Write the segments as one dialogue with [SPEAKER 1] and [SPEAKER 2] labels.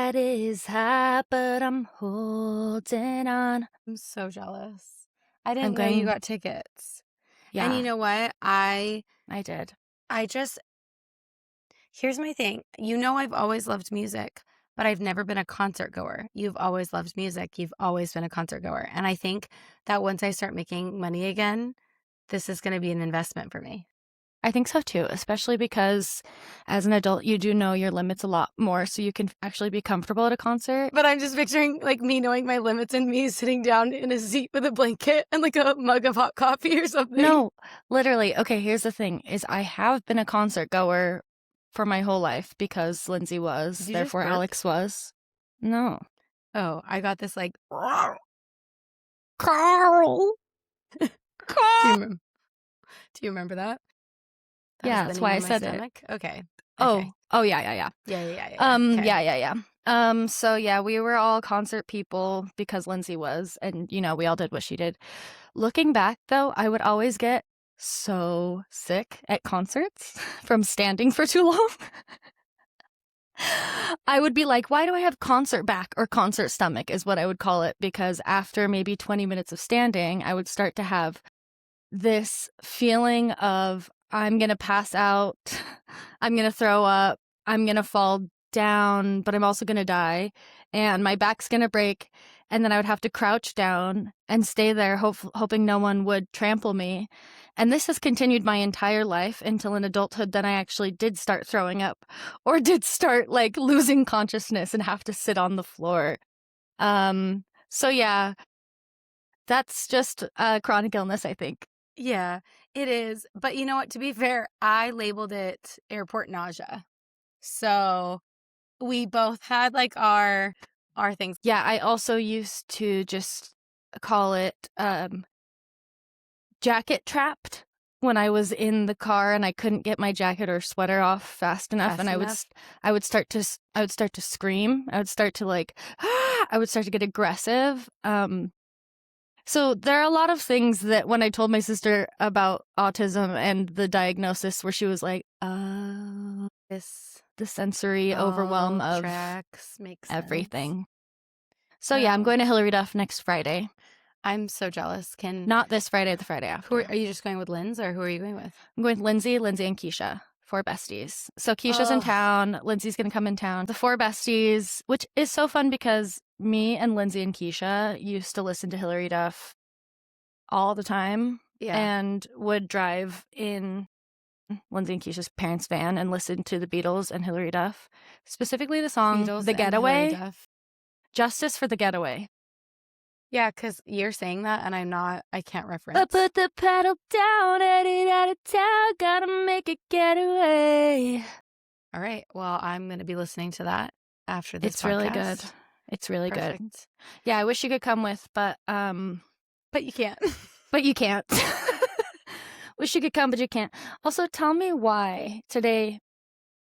[SPEAKER 1] tide is high, but I'm holding on.
[SPEAKER 2] I'm so jealous. I
[SPEAKER 1] I'm
[SPEAKER 2] didn't know you
[SPEAKER 1] going,
[SPEAKER 2] got tickets. And you
[SPEAKER 1] yeah,
[SPEAKER 2] know what?
[SPEAKER 1] I did.
[SPEAKER 2] I just here's my thing. You know I've always loved music, but I've never been a concert goer. You've always loved music. You've always been a concert goer. And I think that once I start making money again, this is going to be an investment for me.
[SPEAKER 1] I think so too, especially because as an adult, you do know your limits a lot more, so you can actually be comfortable at a concert.
[SPEAKER 2] But I'm just picturing like me knowing my limits and me sitting down in a seat with a blanket and like a mug of hot coffee or something.
[SPEAKER 1] No, literally. Okay, here's the thing, is I have been a concert goer for my whole life because Lindsay was,
[SPEAKER 2] Did you just
[SPEAKER 1] therefore
[SPEAKER 2] burp?
[SPEAKER 1] Alex was. No.
[SPEAKER 2] Oh, I got this like
[SPEAKER 1] Carl!
[SPEAKER 2] do you
[SPEAKER 1] Carl!
[SPEAKER 2] remember, do you remember that? That was
[SPEAKER 1] Yeah,
[SPEAKER 2] the
[SPEAKER 1] that's
[SPEAKER 2] name
[SPEAKER 1] why I
[SPEAKER 2] of my
[SPEAKER 1] said it.
[SPEAKER 2] stomach? Okay. Okay.
[SPEAKER 1] Oh, yeah.
[SPEAKER 2] Okay.
[SPEAKER 1] Yeah. So yeah, we were all concert people because Lindsay was, and we all did what she did. Looking back though, I would always get so sick at concerts from standing for too long. I would be like, why do I have concert back or concert stomach is what I would call it, because after maybe 20 minutes of standing, I would start to have this feeling of I'm going to pass out, I'm going to throw up, I'm going to fall down, but I'm also going to die, and my back's going to break, and then I would have to crouch down and stay there hoping no one would trample me. And this has continued my entire life until in adulthood then I actually did start throwing up or did start like losing consciousness and have to sit on the floor. So yeah, that's just a chronic illness, I think.
[SPEAKER 2] Yeah, it is. But you know what? To be fair, I labeled it airport nausea. So we both had like our things.
[SPEAKER 1] Yeah, I also used to just call it jacket trapped when I was in the car and I couldn't get my jacket or sweater off fast enough, and I would start to scream. I would start to like I would start to get aggressive. So there are a lot of things that when I told my sister about autism and the diagnosis, where she was like, "Oh, the sensory overwhelm of
[SPEAKER 2] tracks makes sense.
[SPEAKER 1] everything." So yeah, I'm going to Hillary Duff next Friday.
[SPEAKER 2] I'm so jealous.
[SPEAKER 1] Not this Friday, the Friday after.
[SPEAKER 2] Are you just going with Linz, or who are you going with?
[SPEAKER 1] I'm going with Lindsay, and Keisha, 4 besties. So Keisha's in town. Lindsay's going to come in town. The 4 besties, which is so fun because me and Lindsay and Keisha used to listen to Hillary Duff all the time.
[SPEAKER 2] Yeah.
[SPEAKER 1] And would drive in Lindsay and Keisha's parents' van and listen to the Beatles and Hillary Duff. Specifically the song
[SPEAKER 2] Beatles
[SPEAKER 1] The
[SPEAKER 2] and Hillary
[SPEAKER 1] Getaway.
[SPEAKER 2] Duff.
[SPEAKER 1] Justice for the Getaway.
[SPEAKER 2] Yeah, because you're saying that and I can't reference.
[SPEAKER 1] I put the pedal down, headed out of town, gotta make a getaway.
[SPEAKER 2] All right. Well, I'm going to be listening to that after this
[SPEAKER 1] It's
[SPEAKER 2] podcast.
[SPEAKER 1] really good. It's really good.
[SPEAKER 2] Perfect.
[SPEAKER 1] Yeah, I wish you could come with, but
[SPEAKER 2] you can't.
[SPEAKER 1] But you can't. Wish you could come, but you can't. Also, tell me why today.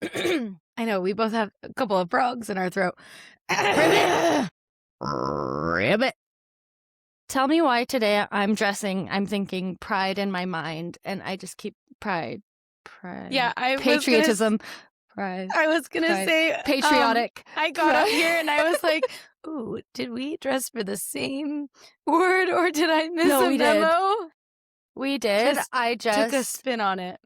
[SPEAKER 2] I know we both have a couple of frogs in our throat.
[SPEAKER 1] Ribbit. Tell me why today I'm thinking pride in my mind, and I just keep pride.
[SPEAKER 2] Yeah,
[SPEAKER 1] patriotism. Pride.
[SPEAKER 2] I was gonna say
[SPEAKER 1] patriotic.
[SPEAKER 2] I got up here and I was like, "Ooh, did we dress for the same word, or did I miss a memo?"
[SPEAKER 1] We did. I just
[SPEAKER 2] took a spin on it.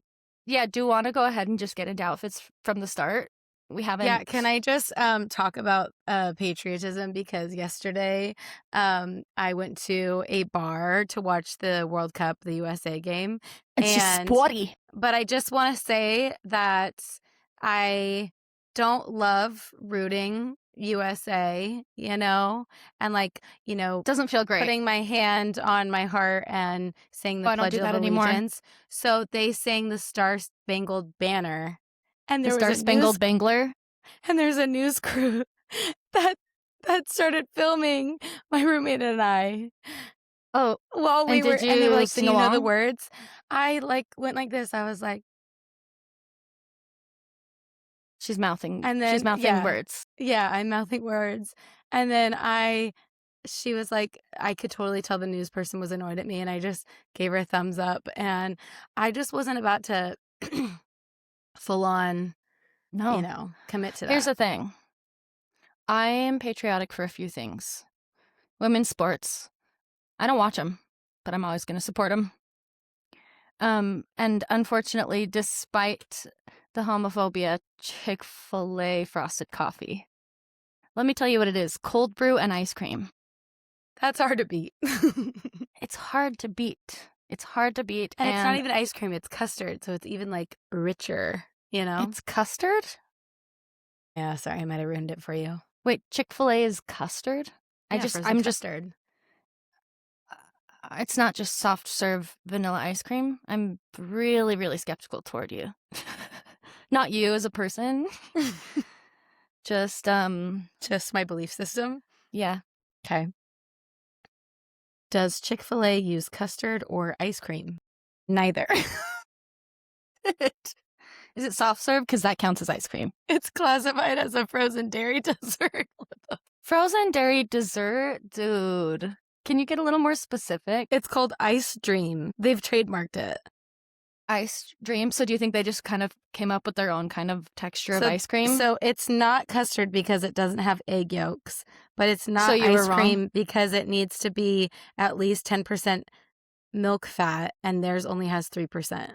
[SPEAKER 1] Yeah, do you want to go ahead and just get into outfits from the start? We haven't.
[SPEAKER 2] Yeah, can I just talk about patriotism? Because yesterday I went to a bar to watch the World Cup, the USA game.
[SPEAKER 1] It's just sporty.
[SPEAKER 2] But I just want to say that I don't love rooting USA, and like,
[SPEAKER 1] doesn't feel great.
[SPEAKER 2] Putting my hand on my heart and saying the Pledge of Allegiance. So they sang the Star Spangled Banner. And there was
[SPEAKER 1] Star Spangled Bangler.
[SPEAKER 2] And there's a news crew that started filming my roommate and I.
[SPEAKER 1] Oh,
[SPEAKER 2] while we were, and they were like, "Do you know the words?" I went like this. I was like,
[SPEAKER 1] she's mouthing.
[SPEAKER 2] And then
[SPEAKER 1] she's mouthing words.
[SPEAKER 2] Yeah, I'm mouthing words. And then she was like, I could totally tell the news person was annoyed at me, and I just gave her a thumbs up. And I just wasn't about to full on, commit to that.
[SPEAKER 1] Here's the thing. I am patriotic for a few things. Women's sports. I don't watch them, but I'm always going to support them. And unfortunately, despite the homophobia, Chick-fil-A frosted coffee. Let me tell you what it is. Cold brew and ice cream.
[SPEAKER 2] That's hard to beat.
[SPEAKER 1] It's hard to beat. It's hard to beat.
[SPEAKER 2] And it's not even ice cream, it's custard, so it's even like richer, you know?
[SPEAKER 1] It's custard?
[SPEAKER 2] Yeah, sorry, I might have ruined it for you.
[SPEAKER 1] Wait, Chick-fil-A is custard?
[SPEAKER 2] Yeah,
[SPEAKER 1] I'm
[SPEAKER 2] custard.
[SPEAKER 1] It's not just soft serve vanilla ice cream. I'm really, really skeptical toward you. Not you as a person. Just
[SPEAKER 2] my belief system.
[SPEAKER 1] Yeah.
[SPEAKER 2] Okay. Does Chick-fil-A use custard or ice cream? Neither.
[SPEAKER 1] Is it soft serve? Because that counts as ice cream.
[SPEAKER 2] It's classified as a frozen dairy dessert.
[SPEAKER 1] Frozen dairy dessert? Dude. Can you get a little more specific?
[SPEAKER 2] It's called Ice Dream. They've trademarked it.
[SPEAKER 1] Ice Dream? So do you think they just kind of came up with their own kind of texture of ice cream?
[SPEAKER 2] So it's not custard because it doesn't have egg yolks, but it's not
[SPEAKER 1] you were
[SPEAKER 2] ice
[SPEAKER 1] wrong.
[SPEAKER 2] cream because it needs to be at least 10% milk fat, and theirs only has 3%.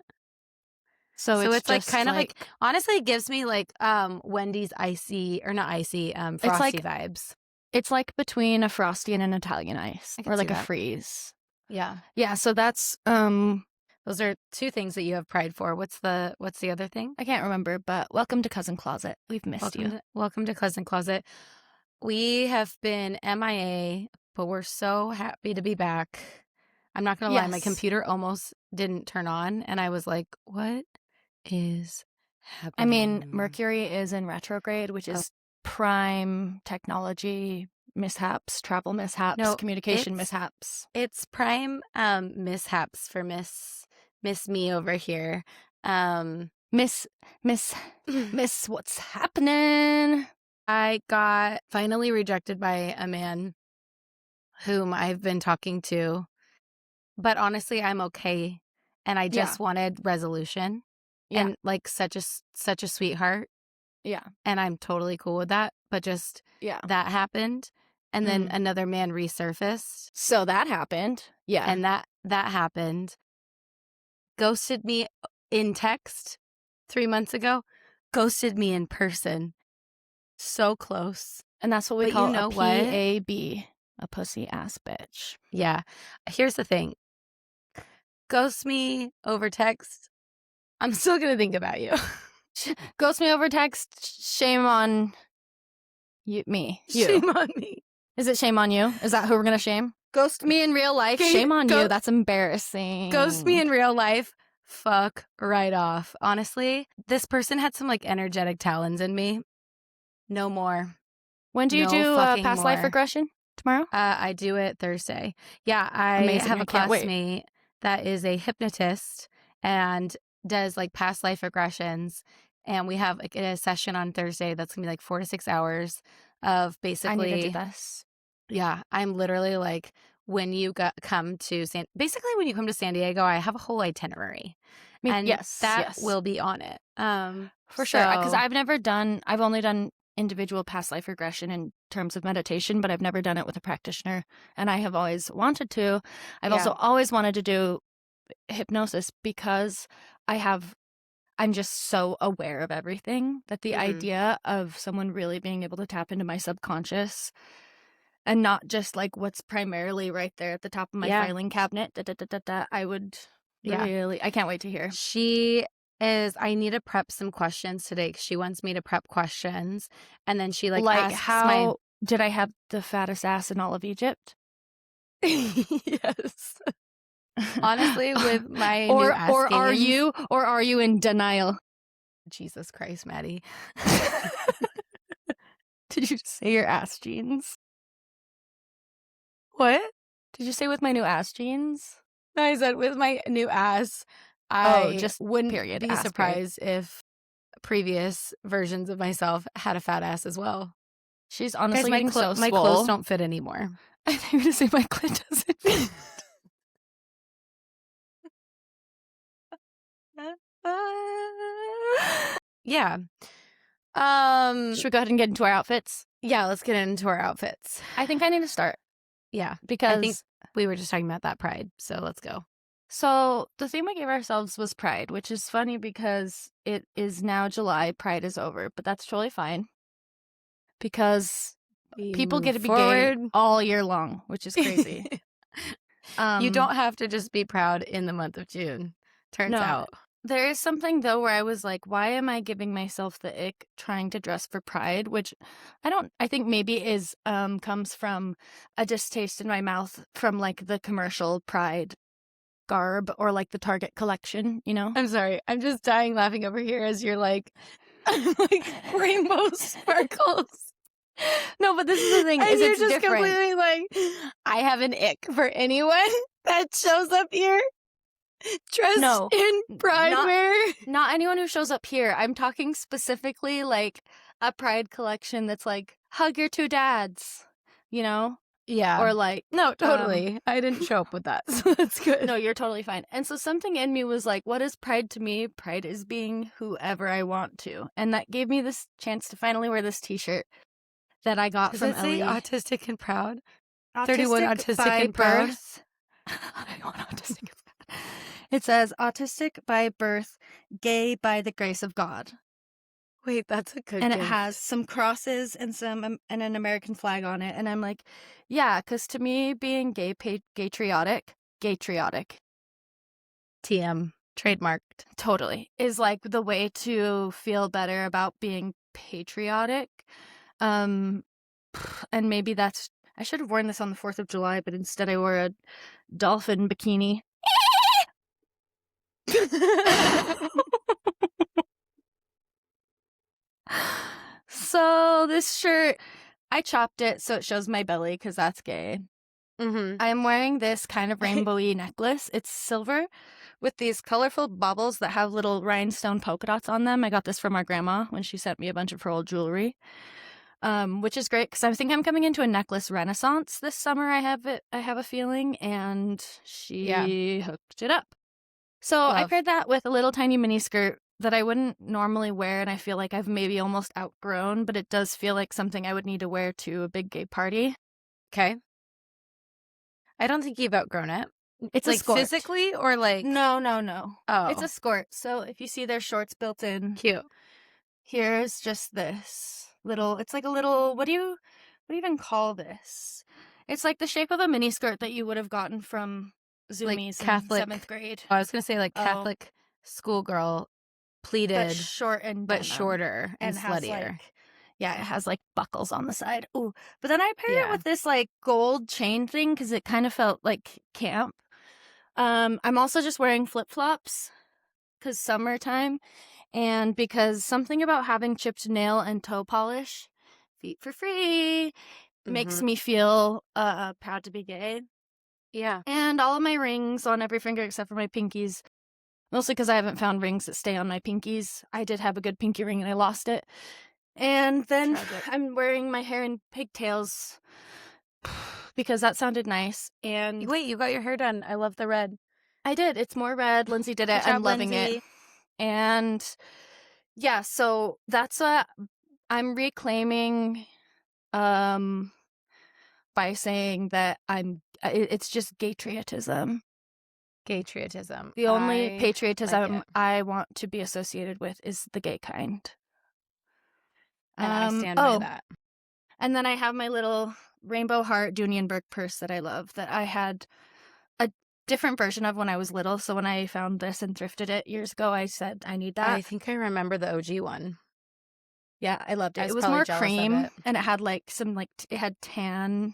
[SPEAKER 2] So it's like kind of like, honestly, it gives me like Wendy's frosty vibes.
[SPEAKER 1] It's like between a Frosty and an Italian ice, or like a freeze.
[SPEAKER 2] Yeah.
[SPEAKER 1] Yeah, so that's
[SPEAKER 2] those are two things that you have pride for. What's the other thing?
[SPEAKER 1] I can't remember, but welcome to Cousin Closet. We've missed you.
[SPEAKER 2] Welcome to Cousin Closet. We have been MIA, but we're so happy to be back. I'm not going to lie, my computer almost didn't turn on, and I was like, what is happening?
[SPEAKER 1] I mean, Mercury is in retrograde, which is prime technology mishaps, travel mishaps, communication mishaps.
[SPEAKER 2] It's prime mishaps for Miss me over here.
[SPEAKER 1] Miss, what's happening?
[SPEAKER 2] I got finally rejected by a man whom I've been talking to, but honestly, I'm okay. And I just wanted resolution. Yeah. And like such a sweetheart.
[SPEAKER 1] Yeah.
[SPEAKER 2] And I'm totally cool with that. But just that happened. And then another man resurfaced.
[SPEAKER 1] So that happened. Yeah.
[SPEAKER 2] And that happened. Ghosted me in text 3 months ago. Ghosted me in person. So close.
[SPEAKER 1] And that's what we call a PAB. A pussy ass bitch.
[SPEAKER 2] Yeah. Here's the thing. Ghost me over text. I'm still going to think about you.
[SPEAKER 1] Ghost me over text. Shame on me. You.
[SPEAKER 2] Shame on me.
[SPEAKER 1] Is it shame on you? Is that who we're going to shame? Ghost me in real life. Shame on you. That's embarrassing.
[SPEAKER 2] Ghost me in real life. Fuck right off. Honestly, this person had some like energetic talons in me. No more.
[SPEAKER 1] When do you do past life regression? Tomorrow?
[SPEAKER 2] I do it Thursday. Yeah, I have a classmate that is a hypnotist and does like past life regressions. And we have like a session on Thursday that's gonna be like 4 to 6 hours of basically.
[SPEAKER 1] I need to do this.
[SPEAKER 2] Yeah, I'm literally like when you come to San Diego, I have a whole itinerary.
[SPEAKER 1] I mean,
[SPEAKER 2] and that will be on it.
[SPEAKER 1] For sure, because I've only done individual past life regression in terms of meditation, but I've never done it with a practitioner, and I have always wanted to. I've also always wanted to do hypnosis because I'm just so aware of everything that the idea of someone really being able to tap into my subconscious and not just like what's primarily right there at the top of my filing cabinet, I would really, I can't wait to hear.
[SPEAKER 2] I need to prep some questions today because she wants me to prep questions. And then she like asks
[SPEAKER 1] how did I have the fattest ass in all of Egypt?
[SPEAKER 2] Yes. Honestly, with my new ass gains,
[SPEAKER 1] or are you in denial?
[SPEAKER 2] Jesus Christ, Maddie.
[SPEAKER 1] Did you say your ass jeans?
[SPEAKER 2] What?
[SPEAKER 1] Did you say with my new ass jeans?
[SPEAKER 2] No, I said with my new ass. I just wouldn't be surprised if previous versions of myself had a fat ass as well.
[SPEAKER 1] She's honestly getting so swole.
[SPEAKER 2] My clothes don't fit anymore.
[SPEAKER 1] I think you're going to say my clit doesn't fit.
[SPEAKER 2] Yeah.
[SPEAKER 1] Should we go ahead and get into our outfits?
[SPEAKER 2] Yeah, let's get into our outfits.
[SPEAKER 1] I think I need to start
[SPEAKER 2] Yeah, I think
[SPEAKER 1] because
[SPEAKER 2] we were just talking about that pride, so let's go.
[SPEAKER 1] so the theme we gave ourselves was Pride, which is funny because it is now July. Pride is over, but that's totally fine because
[SPEAKER 2] We
[SPEAKER 1] people get
[SPEAKER 2] move
[SPEAKER 1] to be gay
[SPEAKER 2] forward.
[SPEAKER 1] all year long, which is crazy.
[SPEAKER 2] You don't have to just be proud in the month of June, turns
[SPEAKER 1] No,
[SPEAKER 2] out.
[SPEAKER 1] there is something though where I was like, why am I giving myself the ick trying to dress for Pride? Which I think maybe is comes from a distaste in my mouth from like the commercial Pride garb or like the Target collection, you know?
[SPEAKER 2] I'm sorry, I'm just dying laughing over here as you're like like rainbow sparkles.
[SPEAKER 1] No, but this is the thing,
[SPEAKER 2] And
[SPEAKER 1] is
[SPEAKER 2] you're
[SPEAKER 1] it's
[SPEAKER 2] just
[SPEAKER 1] different.
[SPEAKER 2] completely like, I have an ick for anyone that shows up here dressed
[SPEAKER 1] No,
[SPEAKER 2] in pride
[SPEAKER 1] not-
[SPEAKER 2] wear.
[SPEAKER 1] Not anyone who shows up here. I'm talking specifically like a Pride collection that's like hug your two dads, you know?
[SPEAKER 2] Yeah.
[SPEAKER 1] Or like
[SPEAKER 2] No, totally. I didn't show up with that, so that's good.
[SPEAKER 1] no, you're totally fine. And so something in me was like, what is Pride to me? Pride is being whoever I want to. And that gave me this chance to finally wear this t-shirt that I got
[SPEAKER 2] Does
[SPEAKER 1] from
[SPEAKER 2] it say
[SPEAKER 1] Ellie.
[SPEAKER 2] autistic and proud? 31 autistic
[SPEAKER 1] by
[SPEAKER 2] and proud?
[SPEAKER 1] birth. I want autistic and proud. It says autistic by birth, gay by the grace of God.
[SPEAKER 2] Wait, that's a good
[SPEAKER 1] And
[SPEAKER 2] gift.
[SPEAKER 1] it has some crosses and and an American flag on it. And I'm like, yeah, because to me, being gaytriotic,
[SPEAKER 2] TM. Trademarked.
[SPEAKER 1] totally, is like the way to feel better about being patriotic. And maybe that's, I should have worn this on the 4th of July, but instead I wore a dolphin bikini. So this shirt, I chopped it so it shows my belly because that's gay.
[SPEAKER 2] Mm-hmm.
[SPEAKER 1] I'm wearing this kind of rainbowy necklace. It's silver with these colorful baubles that have little rhinestone polka dots on them. I got this from our grandma when she sent me a bunch of her old jewelry, which is great because I think I'm coming into a necklace renaissance this summer. I have a feeling, and she hooked it up. So I
[SPEAKER 2] Love.
[SPEAKER 1] paired that with a little tiny mini skirt that I wouldn't normally wear, and I feel like I've maybe almost outgrown, but it does feel like something I would need to wear to a big gay party.
[SPEAKER 2] Okay. I don't think you've outgrown it.
[SPEAKER 1] It's
[SPEAKER 2] like
[SPEAKER 1] a skirt.
[SPEAKER 2] physically or like
[SPEAKER 1] No.
[SPEAKER 2] Oh,
[SPEAKER 1] It's a skirt. So if you see there's shorts built in,
[SPEAKER 2] cute.
[SPEAKER 1] here's just this little, it's like a little, what do you even call this? It's like the shape of a mini skirt that you would have gotten from Zoomies
[SPEAKER 2] Catholic-
[SPEAKER 1] in 7th grade.
[SPEAKER 2] I was gonna say like
[SPEAKER 1] Oh.
[SPEAKER 2] Catholic schoolgirl pleated,
[SPEAKER 1] But short and
[SPEAKER 2] but
[SPEAKER 1] denim.
[SPEAKER 2] shorter and
[SPEAKER 1] has
[SPEAKER 2] sluttier.
[SPEAKER 1] like, yeah, it has like buckles on the side. Ooh, but then I paired
[SPEAKER 2] Yeah.
[SPEAKER 1] it with this like gold chain thing because it kind of felt like camp. I'm also just wearing flip-flops because summertime, and because something about having chipped nail and toe polish, feet for free, makes me feel proud to be gay.
[SPEAKER 2] Yeah.
[SPEAKER 1] And all of my rings on every finger except for my pinkies, mostly because I haven't found rings that stay on my pinkies. I did have a good pinky ring and I lost it. And then
[SPEAKER 2] Tragic.
[SPEAKER 1] I'm wearing my hair in pigtails because that sounded nice. And
[SPEAKER 2] Wait, you got your hair done. I love the red.
[SPEAKER 1] I did. It's more red. Lindsay did it.
[SPEAKER 2] Good job,
[SPEAKER 1] I'm loving
[SPEAKER 2] Lindsay.
[SPEAKER 1] it. And yeah, so that's what I'm reclaiming by saying that it's just gaytriotism.
[SPEAKER 2] Gaytriotism.
[SPEAKER 1] The only
[SPEAKER 2] I
[SPEAKER 1] patriotism
[SPEAKER 2] like it.
[SPEAKER 1] I want to be associated with is the gay kind.
[SPEAKER 2] And I stand by that.
[SPEAKER 1] And then I have my little rainbow heart Dunienberg purse that I love that I had a different version of when I was little. So when I found this and thrifted it years ago, I said, I need that.
[SPEAKER 2] I think I remember the OG one.
[SPEAKER 1] Yeah, I loved it.
[SPEAKER 2] I was
[SPEAKER 1] It was
[SPEAKER 2] probably
[SPEAKER 1] more
[SPEAKER 2] jealous of
[SPEAKER 1] cream
[SPEAKER 2] it.
[SPEAKER 1] and it had like some it had tan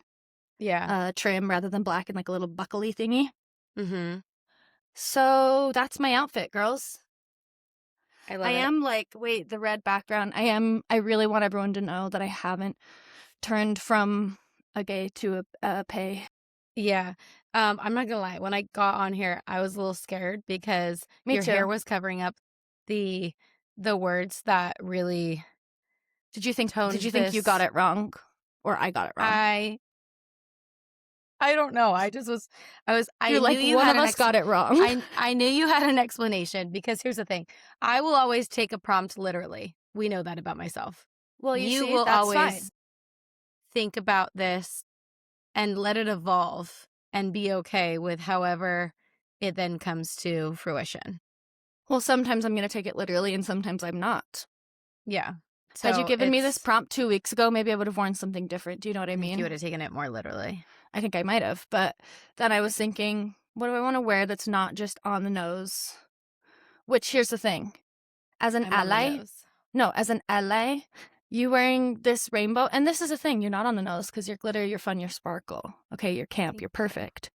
[SPEAKER 2] Yeah.
[SPEAKER 1] trim rather than black and like a little buckly thingy.
[SPEAKER 2] Mm-hmm.
[SPEAKER 1] So that's my outfit, girls.
[SPEAKER 2] I love
[SPEAKER 1] I
[SPEAKER 2] it.
[SPEAKER 1] am like, wait, the red background. I really want everyone to know that I haven't turned from a gay to a pay.
[SPEAKER 2] Yeah. I'm not gonna lie. When I got on here, I was a little scared because
[SPEAKER 1] Me
[SPEAKER 2] your
[SPEAKER 1] too.
[SPEAKER 2] hair was covering up the words that really
[SPEAKER 1] Did you think
[SPEAKER 2] toned
[SPEAKER 1] you
[SPEAKER 2] this.
[SPEAKER 1] got it wrong? Or I got it wrong?
[SPEAKER 2] I don't know. I just was I
[SPEAKER 1] You're
[SPEAKER 2] knew
[SPEAKER 1] like,
[SPEAKER 2] you
[SPEAKER 1] one
[SPEAKER 2] had
[SPEAKER 1] of
[SPEAKER 2] an
[SPEAKER 1] us got it wrong.
[SPEAKER 2] I knew you had an explanation because here's the thing. I will always take a prompt literally. We know that about myself.
[SPEAKER 1] Well, you see,
[SPEAKER 2] will
[SPEAKER 1] that's
[SPEAKER 2] always
[SPEAKER 1] fine.
[SPEAKER 2] think about this and let it evolve and be okay with however it then comes to fruition.
[SPEAKER 1] Well, sometimes I'm going to take it literally and sometimes I'm not.
[SPEAKER 2] Yeah.
[SPEAKER 1] Had you
[SPEAKER 2] So
[SPEAKER 1] given me this prompt 2 weeks ago, maybe I would have worn something different. Do you know what I
[SPEAKER 2] I think
[SPEAKER 1] mean?
[SPEAKER 2] you would have taken it more literally.
[SPEAKER 1] I think I might have. But then I was thinking, what do I want to wear that's not just on the nose? Which, here's the thing. As an
[SPEAKER 2] I'm on the
[SPEAKER 1] ally,
[SPEAKER 2] nose.
[SPEAKER 1] no, as an ally, you wearing this rainbow, and this is a thing, you're not on the nose because you're glitter, you're fun, you're sparkle. Okay, you're camp,
[SPEAKER 2] Thank
[SPEAKER 1] you're
[SPEAKER 2] you.
[SPEAKER 1] perfect.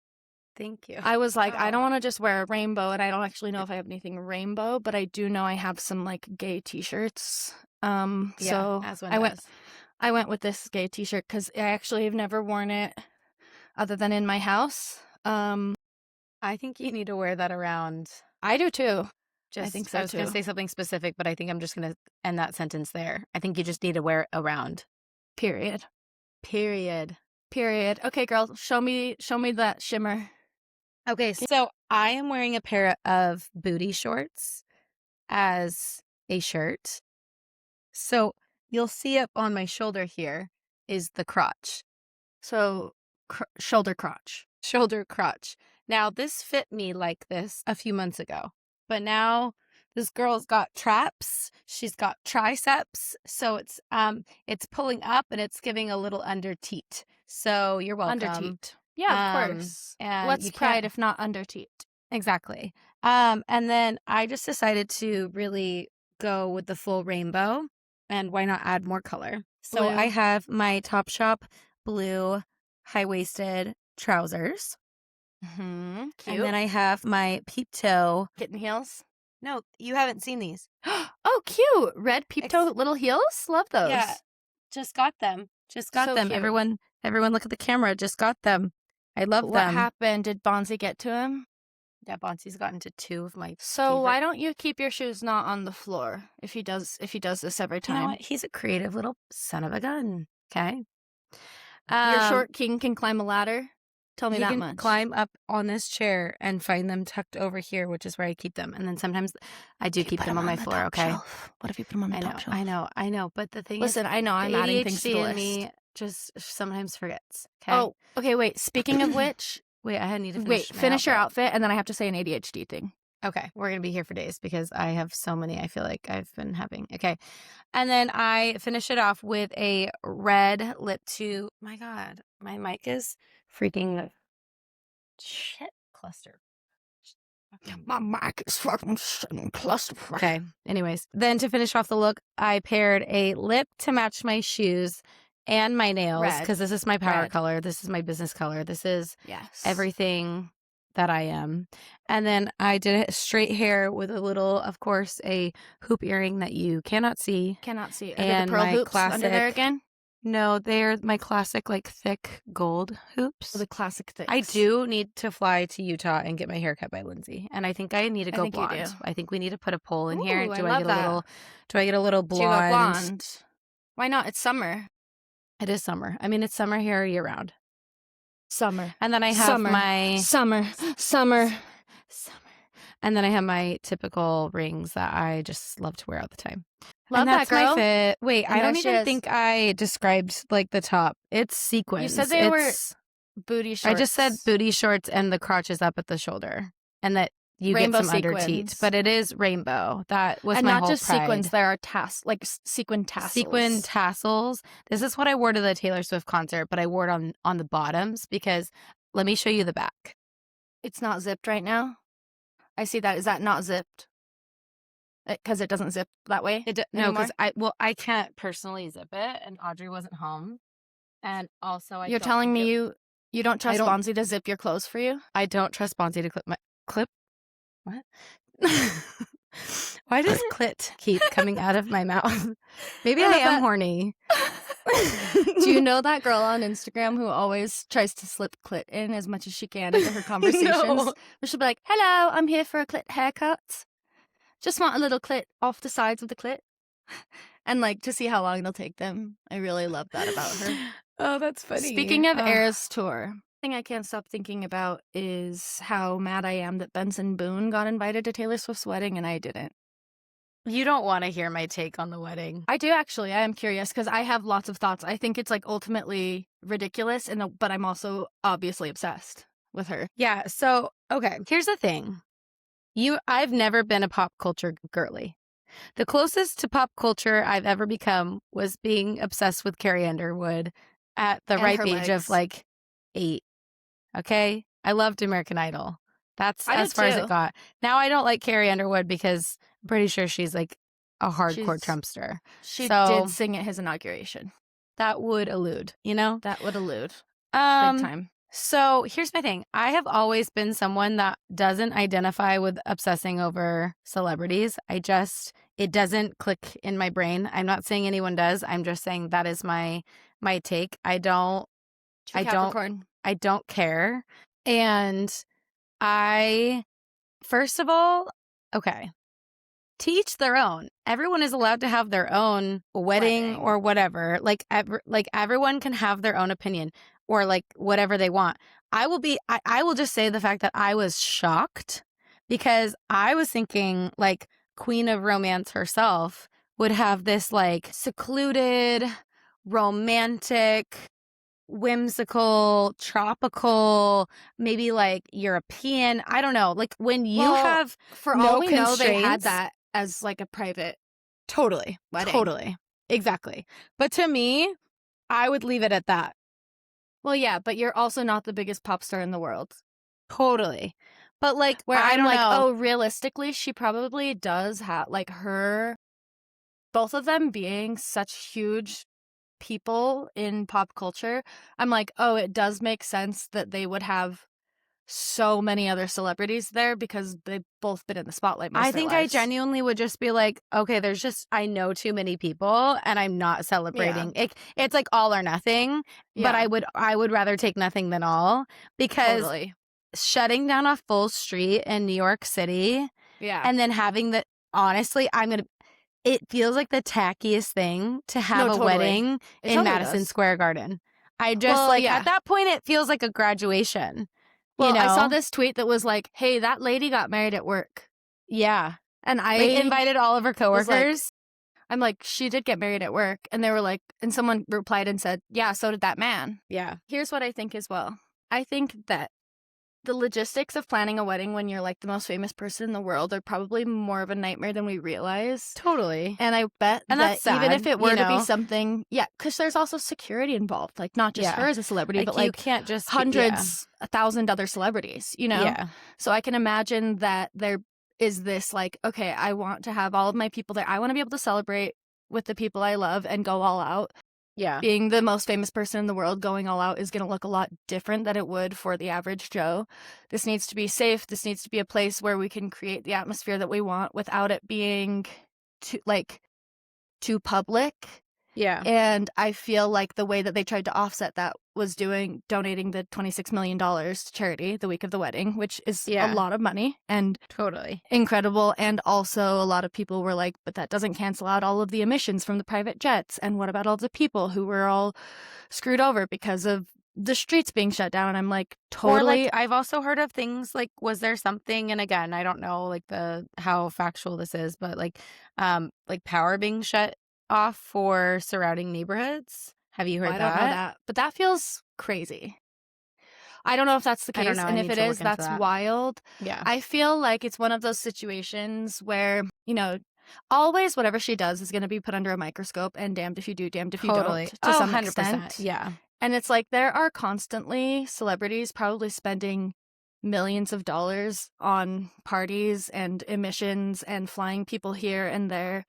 [SPEAKER 2] Thank you.
[SPEAKER 1] I was like, I don't
[SPEAKER 2] Wow.
[SPEAKER 1] want to just wear a rainbow, and I don't actually know if I have anything rainbow, but I do know I have some like gay t-shirts.
[SPEAKER 2] Yeah,
[SPEAKER 1] So
[SPEAKER 2] as one
[SPEAKER 1] I
[SPEAKER 2] does.
[SPEAKER 1] went with this gay t-shirt because I actually have never worn it other than in my house.
[SPEAKER 2] I think you need to wear that around.
[SPEAKER 1] I do too.
[SPEAKER 2] Just,
[SPEAKER 1] I think
[SPEAKER 2] I
[SPEAKER 1] so
[SPEAKER 2] was going to
[SPEAKER 1] too.
[SPEAKER 2] say something specific, but I think I'm just going to end that sentence there. I think you just need to wear it around.
[SPEAKER 1] Period.
[SPEAKER 2] Period.
[SPEAKER 1] Okay, girl, show me that shimmer.
[SPEAKER 2] Okay, so I am wearing a pair of booty shorts as a shirt. So you'll see up on my shoulder here is the crotch.
[SPEAKER 1] So shoulder crotch.
[SPEAKER 2] Shoulder crotch. Now, this fit me like this a few months ago, but now this girl's got traps. She's got triceps, so it's pulling up and it's giving a little under teat. So you're welcome.
[SPEAKER 1] Under teat. Yeah, of course.
[SPEAKER 2] And
[SPEAKER 1] What's
[SPEAKER 2] you
[SPEAKER 1] pride
[SPEAKER 2] can't
[SPEAKER 1] if not under teat?
[SPEAKER 2] exactly. And then I just decided to really go with the full rainbow, and why not add more color? So
[SPEAKER 1] Blue.
[SPEAKER 2] I have my Topshop blue high-waisted trousers.
[SPEAKER 1] Cute.
[SPEAKER 2] And then I have my peep toe.
[SPEAKER 1] Kitten heels.
[SPEAKER 2] No, you haven't seen these.
[SPEAKER 1] Oh, cute. Red peep toe little heels. Love those.
[SPEAKER 2] Yeah, just got them. Just got
[SPEAKER 1] So
[SPEAKER 2] them.
[SPEAKER 1] cute.
[SPEAKER 2] Everyone look at the camera. Just got them. I love
[SPEAKER 1] What
[SPEAKER 2] them.
[SPEAKER 1] happened? Did Bonzi get to him?
[SPEAKER 2] Yeah, Bonsi's gotten to 2 of my
[SPEAKER 1] So
[SPEAKER 2] favorite.
[SPEAKER 1] why don't you keep your shoes not on the floor if he does this every time?
[SPEAKER 2] You know what? He's a creative little son of a gun. Okay.
[SPEAKER 1] Your short king can climb a ladder. Tell me
[SPEAKER 2] he
[SPEAKER 1] that
[SPEAKER 2] can
[SPEAKER 1] much.
[SPEAKER 2] climb up on this chair and find them tucked over here, which is where I keep them. And then sometimes I do keep them on my floor. Okay.
[SPEAKER 1] Shelf? What if you put them on the top shelf?
[SPEAKER 2] I know. But the thing
[SPEAKER 1] Listen, I know I'm
[SPEAKER 2] the
[SPEAKER 1] adding things to the
[SPEAKER 2] ADHD
[SPEAKER 1] list.
[SPEAKER 2] in me just sometimes forgets. Okay.
[SPEAKER 1] Oh, okay. Wait. Speaking of which,
[SPEAKER 2] wait, I need to
[SPEAKER 1] finish your outfit, and then I have to say an ADHD thing.
[SPEAKER 2] Okay, we're going to be here for days because I have so many I feel like I've been having. Okay. And then I finish it off with a red lip tube. My God, my mic is freaking shit cluster.
[SPEAKER 1] My mic is fucking cluster.
[SPEAKER 2] Okay. Anyways, then to finish off the look, I paired a lip to match my shoes and my nails because this is my power color. This is my business color. This is everything that I am. And then I did it straight hair with a little, of course, a hoop earring that you cannot see.
[SPEAKER 1] Cannot see. Are
[SPEAKER 2] And
[SPEAKER 1] the pearl
[SPEAKER 2] my
[SPEAKER 1] hoops
[SPEAKER 2] classic,
[SPEAKER 1] under there again?
[SPEAKER 2] No, they're my classic, like, thick gold hoops.
[SPEAKER 1] The classic thicks.
[SPEAKER 2] I do need to fly to Utah and get my hair cut by Lindsay. And I think I need to go blonde. I think we need to put a poll in here. Do I get a little blonde?
[SPEAKER 1] Do you go blonde? Why not? It's summer.
[SPEAKER 2] It is summer. I mean, it's summer here year round.
[SPEAKER 1] Summer.
[SPEAKER 2] And then I have my
[SPEAKER 1] summer.
[SPEAKER 2] And then I have my typical rings that I just love to wear all the time.
[SPEAKER 1] Love
[SPEAKER 2] and that's
[SPEAKER 1] that girl.
[SPEAKER 2] my fit. Wait,
[SPEAKER 1] And
[SPEAKER 2] I don't
[SPEAKER 1] there she
[SPEAKER 2] even
[SPEAKER 1] is.
[SPEAKER 2] think I described like the top. It's sequins.
[SPEAKER 1] You said they were booty shorts.
[SPEAKER 2] I just said booty shorts and the crotch is up at the shoulder, and that you
[SPEAKER 1] rainbow
[SPEAKER 2] get some under
[SPEAKER 1] sequins.
[SPEAKER 2] teat. But it is rainbow. That was
[SPEAKER 1] and
[SPEAKER 2] my
[SPEAKER 1] not
[SPEAKER 2] whole
[SPEAKER 1] just
[SPEAKER 2] pride.
[SPEAKER 1] sequins. There are sequin tassels.
[SPEAKER 2] Sequin tassels. This is what I wore to the Taylor Swift concert, but I wore it on the bottoms because let me show you the back.
[SPEAKER 1] It's not zipped right now. I see that. Is that not zipped? Because it doesn't zip that way?
[SPEAKER 2] No, because I can't personally zip it, and Audrey wasn't home. And also,
[SPEAKER 1] You're telling me you don't trust Bonzi to zip your clothes for you?
[SPEAKER 2] I don't trust Bonzi to clip. What? Why does clit keep coming out of my mouth? Maybe I am horny.
[SPEAKER 1] Do you know that girl on Instagram who always tries to slip clit in as much as she can into her conversations?
[SPEAKER 2] No.
[SPEAKER 1] She'll be like, hello, I'm here for a clit haircut. Just want a little clit off the sides of the clit. And like to see how long it'll take them. I really love that about her.
[SPEAKER 2] Oh, that's funny.
[SPEAKER 1] Speaking of Eras Tour, thing I can't stop thinking about is how mad I am that Benson Boone got invited to Taylor Swift's wedding and I didn't.
[SPEAKER 2] You don't want to hear my take on the wedding.
[SPEAKER 1] I do actually. I am curious because I have lots of thoughts. I think it's like ultimately ridiculous, but I'm also obviously obsessed with her.
[SPEAKER 2] Yeah. So, okay, here's the thing. I've never been a pop culture girly. The closest to pop culture I've ever become was being obsessed with Carrie Underwood at the
[SPEAKER 1] And
[SPEAKER 2] ripe
[SPEAKER 1] her
[SPEAKER 2] age of
[SPEAKER 1] legs.
[SPEAKER 2] like 8. Okay. I loved American Idol. That's
[SPEAKER 1] I
[SPEAKER 2] as
[SPEAKER 1] did
[SPEAKER 2] far as it
[SPEAKER 1] too.
[SPEAKER 2] got. Now I don't like Carrie Underwood because I'm pretty sure she's like a hardcore
[SPEAKER 1] She's
[SPEAKER 2] Trumpster.
[SPEAKER 1] she did
[SPEAKER 2] So
[SPEAKER 1] sing at his inauguration.
[SPEAKER 2] that would allude, you know?
[SPEAKER 1] That would allude big
[SPEAKER 2] Um,
[SPEAKER 1] time.
[SPEAKER 2] so here's my thing. I have always been someone that doesn't identify with obsessing over celebrities. It doesn't click in my brain. I'm not saying anyone does. I'm just saying that is my take.
[SPEAKER 1] True
[SPEAKER 2] I don't
[SPEAKER 1] Capricorn.
[SPEAKER 2] I don't care. And I first of all, okay, to each their own. Everyone is allowed to have their own wedding
[SPEAKER 1] Wedding.
[SPEAKER 2] or whatever. Like everyone can have their own opinion or like whatever they want. I will just say the fact that I was shocked because I was thinking like Queen of Romance herself would have this like secluded, romantic, whimsical, tropical, maybe like European. I don't know. Like when you
[SPEAKER 1] Well,
[SPEAKER 2] have
[SPEAKER 1] for all
[SPEAKER 2] no
[SPEAKER 1] we know, they had
[SPEAKER 2] constraints.
[SPEAKER 1] that as like a private
[SPEAKER 2] Totally.
[SPEAKER 1] wedding.
[SPEAKER 2] Totally. Exactly. But to me, I would leave it at that.
[SPEAKER 1] Well, yeah, but you're also not the biggest pop star in the world.
[SPEAKER 2] Totally. But like,
[SPEAKER 1] Where
[SPEAKER 2] I
[SPEAKER 1] I'm
[SPEAKER 2] don't
[SPEAKER 1] like,
[SPEAKER 2] know.
[SPEAKER 1] oh, realistically, she probably does have like both of them being such huge people in pop culture. I'm like, oh, it does make sense that they would have so many other celebrities there because they've both been in the spotlight most
[SPEAKER 2] I
[SPEAKER 1] of their
[SPEAKER 2] think I
[SPEAKER 1] lives.
[SPEAKER 2] genuinely would just be like, okay, I know too many people and I'm not celebrating. It's like all or nothing, but
[SPEAKER 1] Yeah,
[SPEAKER 2] I would rather take nothing than all because
[SPEAKER 1] totally.
[SPEAKER 2] shutting down a full street in New York City
[SPEAKER 1] Yeah.
[SPEAKER 2] and then having the honestly, it feels like the tackiest thing to have
[SPEAKER 1] No,
[SPEAKER 2] a
[SPEAKER 1] totally.
[SPEAKER 2] wedding
[SPEAKER 1] It
[SPEAKER 2] in
[SPEAKER 1] totally
[SPEAKER 2] Madison
[SPEAKER 1] does.
[SPEAKER 2] Square Garden. I just
[SPEAKER 1] Well,
[SPEAKER 2] like at
[SPEAKER 1] yeah.
[SPEAKER 2] that point it feels like a graduation, you
[SPEAKER 1] Well, I saw
[SPEAKER 2] know?
[SPEAKER 1] this tweet that was like, hey, that lady got married at work.
[SPEAKER 2] Yeah.
[SPEAKER 1] And
[SPEAKER 2] Like
[SPEAKER 1] I
[SPEAKER 2] invited all of her
[SPEAKER 1] was like,
[SPEAKER 2] coworkers.
[SPEAKER 1] I'm like, she did get married at work. And they were like, and someone replied and said, yeah, so did that man.
[SPEAKER 2] Yeah.
[SPEAKER 1] Here's what I think as well. I think that the logistics of planning a wedding when you're like the most famous person in the world are probably more of a nightmare than we realize.
[SPEAKER 2] Totally.
[SPEAKER 1] And I bet
[SPEAKER 2] And
[SPEAKER 1] that
[SPEAKER 2] that's
[SPEAKER 1] even if
[SPEAKER 2] sad,
[SPEAKER 1] it
[SPEAKER 2] you
[SPEAKER 1] were to be
[SPEAKER 2] know?
[SPEAKER 1] something, yeah, because there's also security involved, like not just
[SPEAKER 2] Yeah.
[SPEAKER 1] her as a celebrity,
[SPEAKER 2] Like
[SPEAKER 1] but
[SPEAKER 2] you
[SPEAKER 1] like
[SPEAKER 2] can't just
[SPEAKER 1] hundreds, 1,000 other celebrities, you know?
[SPEAKER 2] Yeah.
[SPEAKER 1] So I can imagine that there is this like, okay, I want to have all of my people there. I want to be able to celebrate with the people I love and go all out.
[SPEAKER 2] Yeah.
[SPEAKER 1] Being the most famous person in the world, going all out is going to look a lot different than it would for the average Joe. This needs to be safe. This needs to be a place where we can create the atmosphere that we want without it being too public.
[SPEAKER 2] Yeah.
[SPEAKER 1] And I feel like the way that they tried to offset that was donating the $26 million to charity the week of the wedding, which is a
[SPEAKER 2] Yeah.
[SPEAKER 1] lot of money and
[SPEAKER 2] Totally.
[SPEAKER 1] incredible. And also a lot of people were like, but that doesn't cancel out all of the emissions from the private jets. And what about all the people who were all screwed over because of the streets being shut down? And I'm like,
[SPEAKER 2] Or like
[SPEAKER 1] totally.
[SPEAKER 2] I've also heard of things like was there something, and again, I don't know like the how factual this is, but like power being shut off for surrounding neighborhoods. Have you
[SPEAKER 1] Well,
[SPEAKER 2] heard
[SPEAKER 1] I don't know
[SPEAKER 2] that?
[SPEAKER 1] that, but that feels crazy. I don't know if that's the
[SPEAKER 2] I don't
[SPEAKER 1] case.
[SPEAKER 2] know. I
[SPEAKER 1] And if
[SPEAKER 2] need
[SPEAKER 1] it
[SPEAKER 2] to
[SPEAKER 1] is,
[SPEAKER 2] look into
[SPEAKER 1] that's
[SPEAKER 2] that.
[SPEAKER 1] wild.
[SPEAKER 2] Yeah.
[SPEAKER 1] I feel like it's one of those situations where, always whatever she does is going to be put under a microscope and damned if you do, damned if you
[SPEAKER 2] Totally.
[SPEAKER 1] don't, to some
[SPEAKER 2] 100%.
[SPEAKER 1] extent.
[SPEAKER 2] Yeah.
[SPEAKER 1] And it's like there are constantly celebrities probably spending millions of dollars on parties and emissions and flying people here and there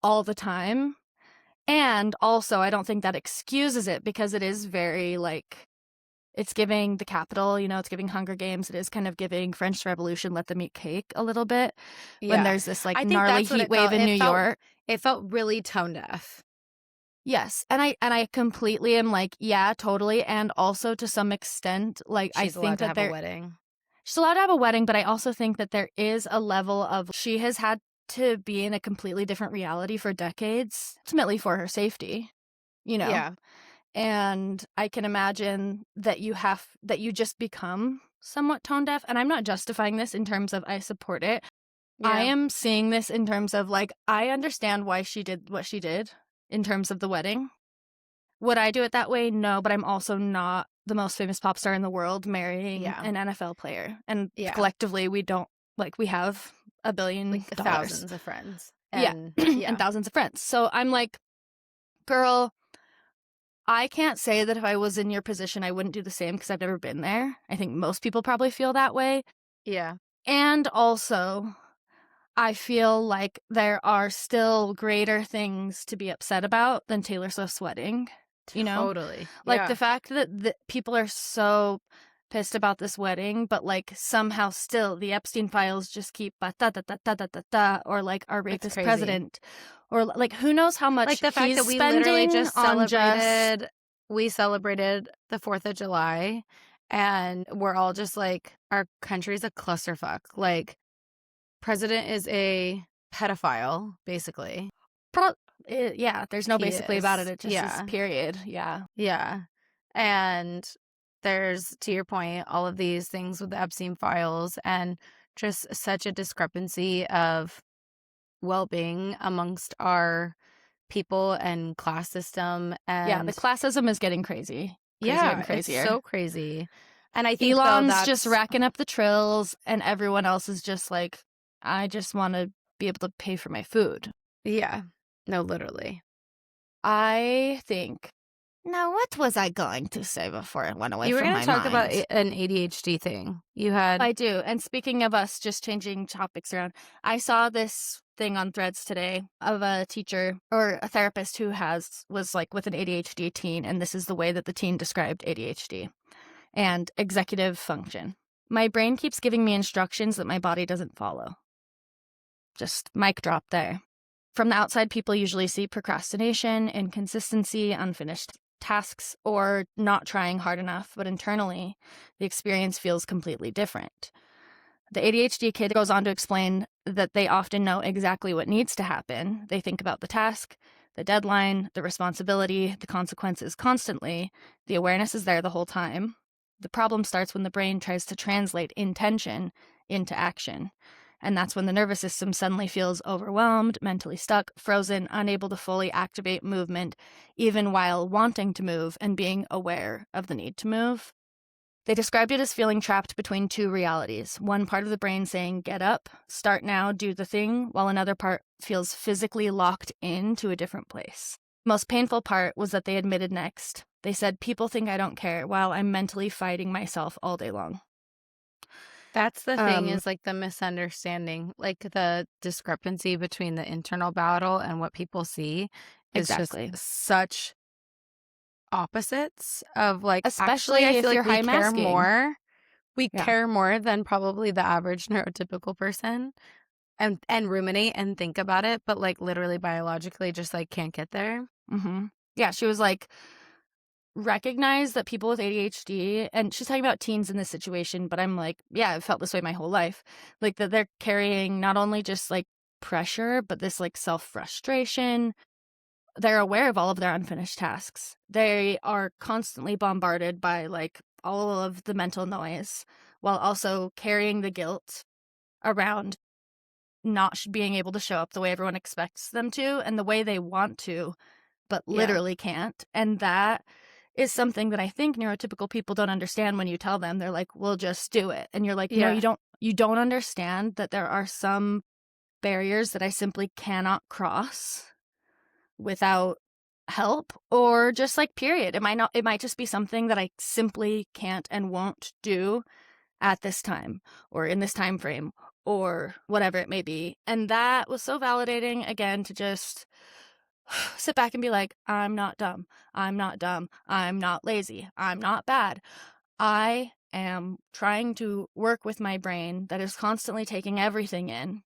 [SPEAKER 1] all the time. And also, I don't think that excuses it because it is very like, it's giving the Capitol, it's giving Hunger Games. It is kind of giving French Revolution, let them eat cake a little bit when
[SPEAKER 2] Yeah.
[SPEAKER 1] there's this like
[SPEAKER 2] I think
[SPEAKER 1] gnarly
[SPEAKER 2] that's what
[SPEAKER 1] heat
[SPEAKER 2] it
[SPEAKER 1] wave
[SPEAKER 2] felt.
[SPEAKER 1] in New York.
[SPEAKER 2] It felt really tone deaf.
[SPEAKER 1] Yes. And I completely am like, yeah, totally. And also to some extent, like I
[SPEAKER 2] She's allowed
[SPEAKER 1] think
[SPEAKER 2] to
[SPEAKER 1] that
[SPEAKER 2] have a wedding.
[SPEAKER 1] she's allowed to have a wedding, but I also think that there is a level of she has had to be in a completely different reality for decades, ultimately for her safety, you know?
[SPEAKER 2] Yeah.
[SPEAKER 1] And I can imagine that you just become somewhat tone deaf. And I'm not justifying this in terms of I support it. I
[SPEAKER 2] Yeah.
[SPEAKER 1] am seeing this in terms of, like, I understand why she did what she did in terms of the wedding. Would I do it that way? No, but I'm also not the most famous pop star in the world marrying
[SPEAKER 2] Yeah.
[SPEAKER 1] an NFL player, and
[SPEAKER 2] Yeah.
[SPEAKER 1] collectively, we don't like, we have
[SPEAKER 2] Like
[SPEAKER 1] $1 billion.
[SPEAKER 2] thousands of friends.
[SPEAKER 1] Yeah,
[SPEAKER 2] And
[SPEAKER 1] and
[SPEAKER 2] yeah.
[SPEAKER 1] thousands of friends. So I'm like, "Girl, I can't say that if I was in your position, I wouldn't do the same because 'cause I've never been there." I think most people probably feel that way,
[SPEAKER 2] Yeah.
[SPEAKER 1] and also I feel like there are still greater things to be upset about than Taylor Swift's wedding, you know?
[SPEAKER 2] Totally.
[SPEAKER 1] Like, the
[SPEAKER 2] Yeah.
[SPEAKER 1] fact that people are so pissed about this wedding, but, like, somehow still the Epstein files just keep da da da da da da da, or, like, our
[SPEAKER 2] It's
[SPEAKER 1] rapist
[SPEAKER 2] crazy.
[SPEAKER 1] president, or, like, who knows how
[SPEAKER 2] Like
[SPEAKER 1] much
[SPEAKER 2] the fact
[SPEAKER 1] he's
[SPEAKER 2] that we literally
[SPEAKER 1] spending
[SPEAKER 2] just
[SPEAKER 1] on just
[SPEAKER 2] celebrated the 4th of July, and we're all just like, our country's a clusterfuck. Like, president is a pedophile, basically.
[SPEAKER 1] pro yeah, there's no
[SPEAKER 2] He
[SPEAKER 1] basically about it,
[SPEAKER 2] is.
[SPEAKER 1] it just is
[SPEAKER 2] Yeah.
[SPEAKER 1] period, yeah.
[SPEAKER 2] Yeah. And there's, to your point, all of these things with the Epstein files and just such a discrepancy of well-being amongst our people and class system.
[SPEAKER 1] Yeah, the
[SPEAKER 2] And
[SPEAKER 1] classism is getting crazy, crazier and
[SPEAKER 2] yeah, it's
[SPEAKER 1] crazier.
[SPEAKER 2] so crazy. And I think though
[SPEAKER 1] Elon's just
[SPEAKER 2] that's
[SPEAKER 1] racking up the trills, and everyone else is just like, "I just wanna be able to pay for my food."
[SPEAKER 2] yeah. No, literally.
[SPEAKER 1] I think now what was I going to say before it went away
[SPEAKER 2] You were
[SPEAKER 1] from
[SPEAKER 2] gonna
[SPEAKER 1] my
[SPEAKER 2] talk about
[SPEAKER 1] mind?
[SPEAKER 2] an ADHD thing. You had
[SPEAKER 1] I do, and speaking of us just changing topics around, I saw this thing on Threads today of a teacher or a therapist who was, like, with an ADHD teen, and this is the way that the teen described ADHD and executive function. "My brain keeps giving me instructions that my body doesn't follow." Just mic drop there. From the outside, people usually see procrastination, inconsistency, unfinished tasks, or not trying hard enough, but internally, the experience feels completely different. The ADHD kid goes on to explain that they often know exactly what needs to happen. They think about the task, the deadline, the responsibility, the consequences constantly. The awareness is there the whole time. The problem starts when the brain tries to translate intention into action. And that's when the nervous system suddenly feels overwhelmed, mentally stuck, frozen, unable to fully activate movement, even while wanting to move and being aware of the need to move. They described it as feeling trapped between two realities. One part of the brain saying, get up, start now, do the thing, while another part feels physically locked into a different place. Most painful part was that they admitted next. They said, people think I don't care, while I'm mentally fighting myself all day long.
[SPEAKER 2] That's the thing,
[SPEAKER 1] Um,
[SPEAKER 2] is like the misunderstanding, like the discrepancy between the internal battle and what people see is just
[SPEAKER 1] exactly.
[SPEAKER 2] such opposites of like, actually,
[SPEAKER 1] Especially
[SPEAKER 2] I
[SPEAKER 1] if
[SPEAKER 2] feel like
[SPEAKER 1] you're high masking.
[SPEAKER 2] we
[SPEAKER 1] Yeah.
[SPEAKER 2] care more than probably the average neurotypical person, and ruminate and think about it, but like literally biologically just like can't get there.
[SPEAKER 1] Yeah, she was like, recognize that people with ADHD, and she's talking about teens in this situation, but I'm like, yeah, I've felt this way my whole life. Like that they're carrying not only just like pressure, but this like self frustration. They're aware of all of their unfinished tasks. They are constantly bombarded by like all of the mental noise while also carrying the guilt around not being able to show up the way everyone expects them to and the way they want to, but
[SPEAKER 2] Yeah.
[SPEAKER 1] literally can't. And that is something that I think neurotypical people don't understand when you tell them. They're like, "We'll just do it." And you're like, "No,
[SPEAKER 2] Yeah.
[SPEAKER 1] you don't understand that there are some barriers that I simply cannot cross without help or just like period. It might just be something that I simply can't and won't do at this time or in this time frame or whatever it may be." And that was so validating again to just sit back and be like, I'm not dumb. I'm not dumb. I'm not lazy. I'm not bad. I am trying to work with my brain that is constantly taking everything in,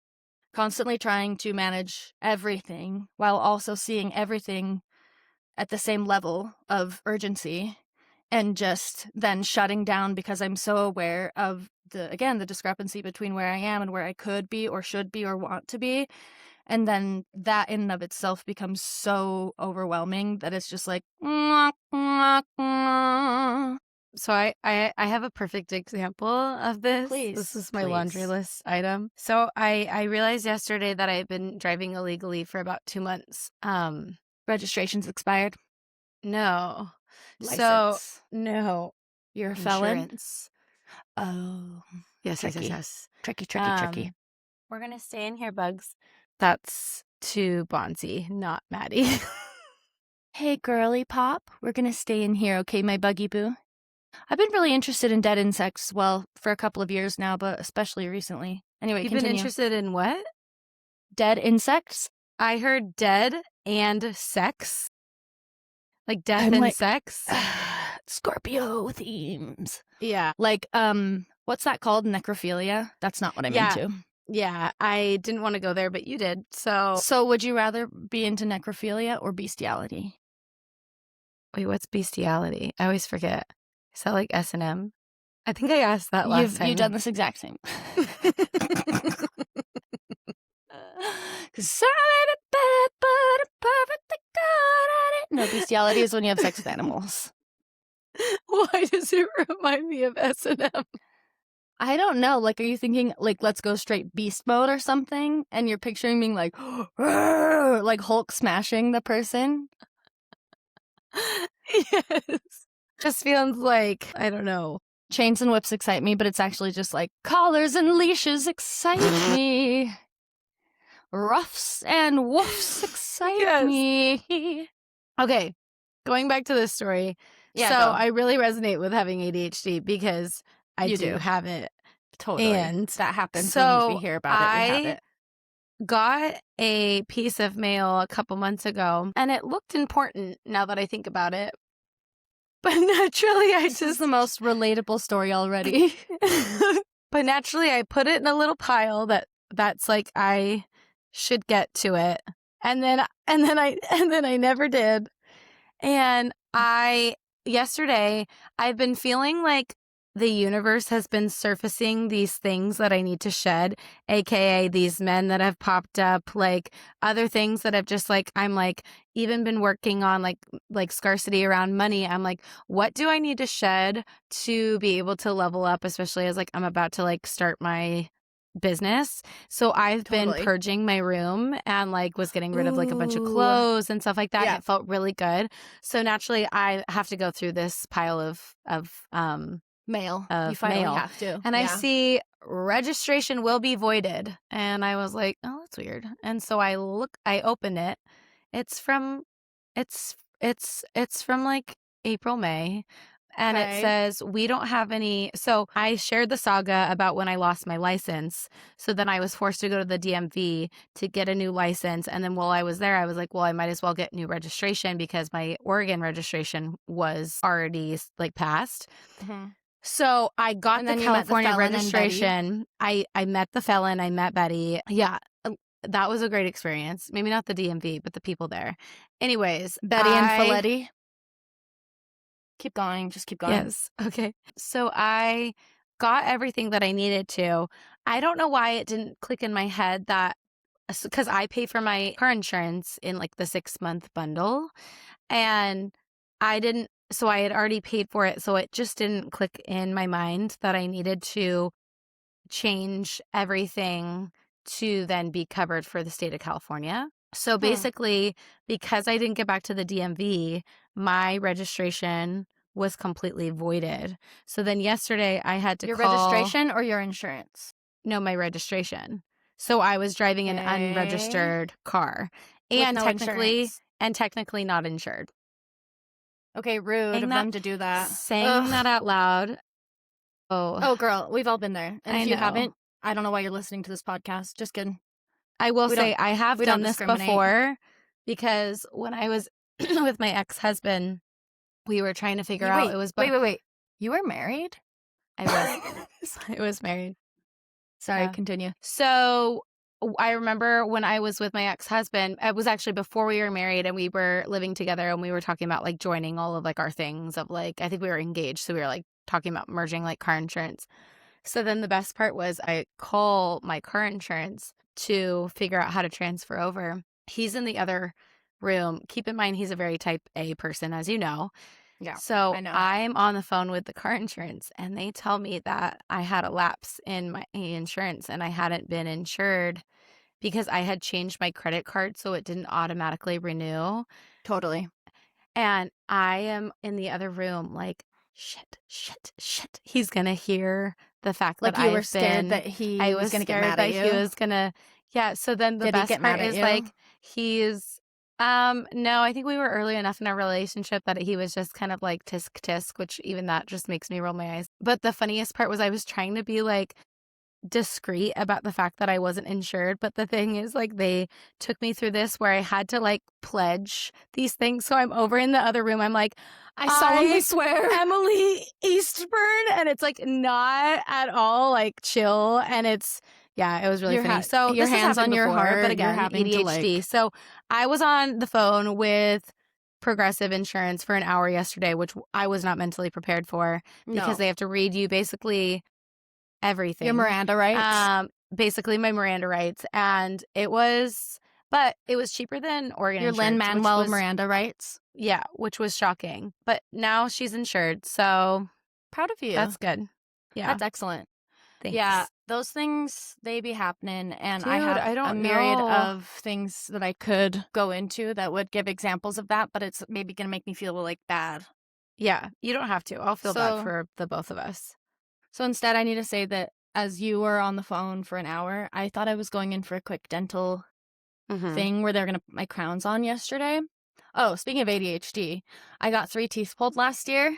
[SPEAKER 1] constantly trying to manage everything while also seeing everything at the same level of urgency and just then shutting down because I'm so aware of the discrepancy between where I am and where I could be or should be or want to be. And then that in and of itself becomes so overwhelming that it's just like,
[SPEAKER 2] So I have a perfect example of this. This
[SPEAKER 1] Please,
[SPEAKER 2] is my laundry
[SPEAKER 1] please.
[SPEAKER 2] list item. So I realized yesterday that I've been driving illegally for about 2 months.
[SPEAKER 1] Registration's expired.
[SPEAKER 2] No. So
[SPEAKER 1] License.
[SPEAKER 2] no.
[SPEAKER 1] You're a felon?
[SPEAKER 2] Insurance.
[SPEAKER 1] Oh,
[SPEAKER 2] Yes, yes, yes,
[SPEAKER 1] tricky.
[SPEAKER 2] yes.
[SPEAKER 1] Tricky, tricky, tricky.
[SPEAKER 2] We're gonna stay in here, Bugs. That's too Bonzi, not Maddie.
[SPEAKER 1] Hey, girly pop, we're gonna stay in here, okay, my buggy boo? I've been really interested in dead insects, well, for a couple of years now, but especially recently. Anyway,
[SPEAKER 2] You've been
[SPEAKER 1] continue.
[SPEAKER 2] interested in what?
[SPEAKER 1] Dead insects?
[SPEAKER 2] I heard dead and sex. Like death
[SPEAKER 1] I'm
[SPEAKER 2] and
[SPEAKER 1] like,
[SPEAKER 2] sex.
[SPEAKER 1] Scorpio themes.
[SPEAKER 2] Yeah.
[SPEAKER 1] Like, what's that called? Necrophilia? That's not what I'm
[SPEAKER 2] Yeah.
[SPEAKER 1] into.
[SPEAKER 2] Yeah. I didn't want to go there, but you did. So
[SPEAKER 1] would you rather be into necrophilia or bestiality?
[SPEAKER 2] wait, what's bestiality? I always forget. Is that like S&M? I think I asked that last time.
[SPEAKER 1] You've done this exact same. Cause some may be bad, but I'm perfectly good at it. No, bestiality is when you have sex with animals.
[SPEAKER 2] Why does it remind me of S&M?
[SPEAKER 1] I don't know. Like, are you thinking, like, let's go straight beast mode or something? And you're picturing being like, like Hulk smashing the person?
[SPEAKER 2] Yes. Just feels like, I don't know.
[SPEAKER 1] Chains and whips excite me, but it's actually just like, collars and leashes excite me. Ruffs and woofs excite me.
[SPEAKER 2] Okay, going back to this story.
[SPEAKER 1] Yeah,
[SPEAKER 2] so
[SPEAKER 1] go.
[SPEAKER 2] I really resonate with having ADHD because I
[SPEAKER 1] You
[SPEAKER 2] do
[SPEAKER 1] do.
[SPEAKER 2] have it.
[SPEAKER 1] Totally.
[SPEAKER 2] And
[SPEAKER 1] that happens
[SPEAKER 2] so
[SPEAKER 1] when we hear about it. We have it.
[SPEAKER 2] got a piece of mail a couple months ago, and it looked important now that I think about it. But naturally,
[SPEAKER 1] This is the most relatable story already.
[SPEAKER 2] But naturally, I put it in a little pile that's like I should get to it, and then I never did. And yesterday, I've been feeling like the universe has been surfacing these things that I need to shed, aka these men that have popped up, like other things that I've just like, I'm like, even been working on like scarcity around money. I'm like, what do I need to shed to be able to level up, especially as like I'm about to like start my business. So I've been
[SPEAKER 1] Totally.
[SPEAKER 2] purging my room and like was getting rid of like a bunch of
[SPEAKER 1] Ooh.
[SPEAKER 2] clothes and stuff like that.
[SPEAKER 1] Yeah.
[SPEAKER 2] And it felt really good. So naturally I have to go through this pile of
[SPEAKER 1] Mail.
[SPEAKER 2] of
[SPEAKER 1] You finally
[SPEAKER 2] mail.
[SPEAKER 1] have to.
[SPEAKER 2] And I
[SPEAKER 1] Yeah.
[SPEAKER 2] see registration will be voided. And I was like, oh, that's weird. And so I open it. It's from like April, May. And it
[SPEAKER 1] Okay.
[SPEAKER 2] says, we don't have any. So I shared the saga about when I lost my license. So then I was forced to go to the DMV to get a new license. And then while I was there, I was like, well, I might as well get new registration because my Oregon registration was already like passed.
[SPEAKER 1] Mhm.
[SPEAKER 2] So I got
[SPEAKER 1] And
[SPEAKER 2] the
[SPEAKER 1] then you met the
[SPEAKER 2] California
[SPEAKER 1] felon and Betty.
[SPEAKER 2] registration. I met the felon. I met Betty. Yeah. That was a great experience. Maybe not the DMV, but the people there. Anyways,
[SPEAKER 1] Betty and Faletti. Keep going. Just keep going.
[SPEAKER 2] Yes. Okay. So I got everything that I needed to. I don't know why it didn't click in my head that because I pay for my car insurance in like the 6-month bundle, and I didn't. So I had already paid for it. So it just didn't click in my mind that I needed to change everything to then be covered for the state of California. So basically, because I didn't get back to the DMV, my registration was completely voided. So then yesterday I had to
[SPEAKER 1] Your
[SPEAKER 2] call
[SPEAKER 1] registration or your insurance?
[SPEAKER 2] No, my registration. So I was driving an unregistered car and
[SPEAKER 1] no
[SPEAKER 2] technically not insured.
[SPEAKER 1] Okay, rude of them to do that.
[SPEAKER 2] Saying that out loud.
[SPEAKER 1] Oh, girl, we've all been there. And
[SPEAKER 2] I
[SPEAKER 1] if you
[SPEAKER 2] know.
[SPEAKER 1] haven't, I don't know why you're listening to this podcast. Just kidding.
[SPEAKER 2] I will say I have
[SPEAKER 1] we
[SPEAKER 2] done
[SPEAKER 1] don't
[SPEAKER 2] this
[SPEAKER 1] discriminate.
[SPEAKER 2] before because when I was with my ex-husband, we were trying to figure out it was
[SPEAKER 1] wait. You were married?
[SPEAKER 2] I was married.
[SPEAKER 1] Sorry, continue.
[SPEAKER 2] So I remember when I was with my ex-husband, it was actually before we were married and we were living together and we were talking about like joining all of like our things of like, I think we were engaged. So we were like talking about merging like car insurance. So then the best part was I call my car insurance to figure out how to transfer over. He's in the other room. Keep in mind, he's a very type A person, as you know.
[SPEAKER 1] Yeah,
[SPEAKER 2] So
[SPEAKER 1] I know.
[SPEAKER 2] I'm on the phone with the car insurance, and they tell me that I had a lapse in my insurance and I hadn't been insured because I had changed my credit card so it didn't automatically renew.
[SPEAKER 1] Totally.
[SPEAKER 2] And I am in the other room like, shit, shit, shit. He's going to hear the fact that
[SPEAKER 1] Like, you were
[SPEAKER 2] I've
[SPEAKER 1] scared
[SPEAKER 2] been,
[SPEAKER 1] that he
[SPEAKER 2] I
[SPEAKER 1] was
[SPEAKER 2] was
[SPEAKER 1] gonna get
[SPEAKER 2] scared
[SPEAKER 1] mad at
[SPEAKER 2] that he
[SPEAKER 1] you?
[SPEAKER 2] was going to, yeah. So then the
[SPEAKER 1] Did he
[SPEAKER 2] best
[SPEAKER 1] get mad
[SPEAKER 2] part
[SPEAKER 1] at
[SPEAKER 2] is
[SPEAKER 1] you?
[SPEAKER 2] like, he's, no, I think we were early enough in our relationship that he was just kind of like tisk tisk, which even that just makes me roll my eyes. But the funniest part was I was trying to be like, discreet about the fact that I wasn't insured, but the thing is, like, they took me through this where I had to, like, pledge these things, so I'm over in the other room, I'm like,
[SPEAKER 1] I solemnly swear.
[SPEAKER 2] Emily Eastburn, and it's, like, not at all, like, chill, and it's yeah, it was really funny. So,
[SPEAKER 1] Your
[SPEAKER 2] this has
[SPEAKER 1] hands
[SPEAKER 2] happened
[SPEAKER 1] on your
[SPEAKER 2] before, but
[SPEAKER 1] heart, you're
[SPEAKER 2] again,
[SPEAKER 1] having to,
[SPEAKER 2] ADHD.
[SPEAKER 1] like
[SPEAKER 2] So, I was on the phone with Progressive Insurance for an hour yesterday, which I was not mentally prepared for because
[SPEAKER 1] No.
[SPEAKER 2] they have to read you basically
[SPEAKER 1] Your
[SPEAKER 2] everything.
[SPEAKER 1] Miranda rights?
[SPEAKER 2] Basically my Miranda rights, and it was cheaper than Oregon
[SPEAKER 1] Your
[SPEAKER 2] insurance, which
[SPEAKER 1] Lin-Manuel
[SPEAKER 2] was
[SPEAKER 1] Miranda rights?
[SPEAKER 2] yeah, which was shocking. But now she's insured, so
[SPEAKER 1] Proud of you.
[SPEAKER 2] that's good. Yeah,
[SPEAKER 1] That's excellent. Yeah,
[SPEAKER 2] thanks.
[SPEAKER 1] those things, they be happening, and I
[SPEAKER 2] Dude,
[SPEAKER 1] have
[SPEAKER 2] I
[SPEAKER 1] a
[SPEAKER 2] don't
[SPEAKER 1] myriad
[SPEAKER 2] know.
[SPEAKER 1] of things that I could go into that would give examples of that, but it's maybe gonna make me feel, like, bad.
[SPEAKER 2] Yeah, you don't have to. I'll feel bad
[SPEAKER 1] So
[SPEAKER 2] for the both of us.
[SPEAKER 1] so instead, I need to say that as you were on the phone for an hour, I thought I was going in for a quick dental
[SPEAKER 2] Mhm.
[SPEAKER 1] thing where they're gonna put my crowns on yesterday. Oh, speaking of ADHD, I got 3 teeth pulled last year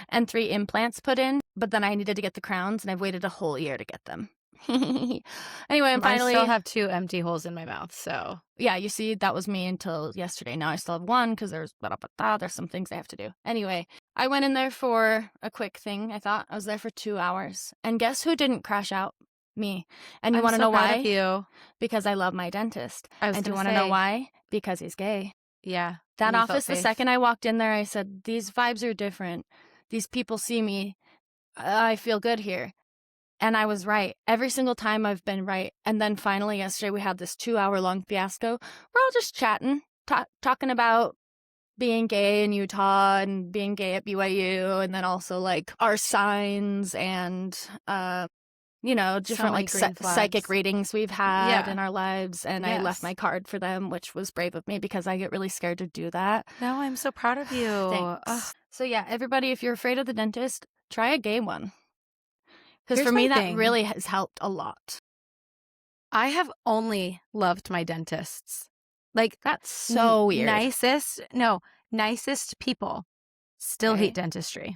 [SPEAKER 1] and 3 implants put in, but then I needed to get the crowns, and I've waited a whole year to get them. Anyway, I'm
[SPEAKER 2] I still
[SPEAKER 1] finally
[SPEAKER 2] have 2 empty holes in my mouth, so
[SPEAKER 1] yeah, you see, that was me until yesterday. Now I still have 1 because there's some things I have to do. Anyway, I went in there for a quick thing, I thought. I was there for 2 hours, and guess who didn't crash out? Me. And you
[SPEAKER 2] I'm
[SPEAKER 1] wanna
[SPEAKER 2] so
[SPEAKER 1] know
[SPEAKER 2] proud of
[SPEAKER 1] why?
[SPEAKER 2] you.
[SPEAKER 1] Because I love my dentist.
[SPEAKER 2] I was
[SPEAKER 1] And do you
[SPEAKER 2] gonna
[SPEAKER 1] wanna know
[SPEAKER 2] say,
[SPEAKER 1] why? Because he's gay.
[SPEAKER 2] yeah,
[SPEAKER 1] That
[SPEAKER 2] and you felt
[SPEAKER 1] office, the
[SPEAKER 2] safe.
[SPEAKER 1] second I walked in there, I said, "These vibes are different. These people see me. I feel good here." And I was right. Every single time I've been right. And then finally yesterday we had this 2-hour-long fiasco. We're all just chatting, talking about being gay in Utah and being gay at BYU, and then also like our signs and
[SPEAKER 2] So
[SPEAKER 1] different
[SPEAKER 2] many
[SPEAKER 1] like
[SPEAKER 2] green
[SPEAKER 1] psychic
[SPEAKER 2] flags.
[SPEAKER 1] readings we've had
[SPEAKER 2] Yeah.
[SPEAKER 1] in our lives. And I left
[SPEAKER 2] Yes.
[SPEAKER 1] my card for them, which was brave of me because I get really scared to do that.
[SPEAKER 2] No, I'm so proud of you. Ugh.
[SPEAKER 1] Thanks. So yeah, everybody, if you're afraid of the dentist, try a gay one. Because for
[SPEAKER 2] Here's
[SPEAKER 1] me,
[SPEAKER 2] my
[SPEAKER 1] that
[SPEAKER 2] thing.
[SPEAKER 1] really has helped a lot.
[SPEAKER 2] I have only loved my dentists. Like,
[SPEAKER 1] That's so weird.
[SPEAKER 2] nicest people still hate
[SPEAKER 1] Okay.
[SPEAKER 2] dentistry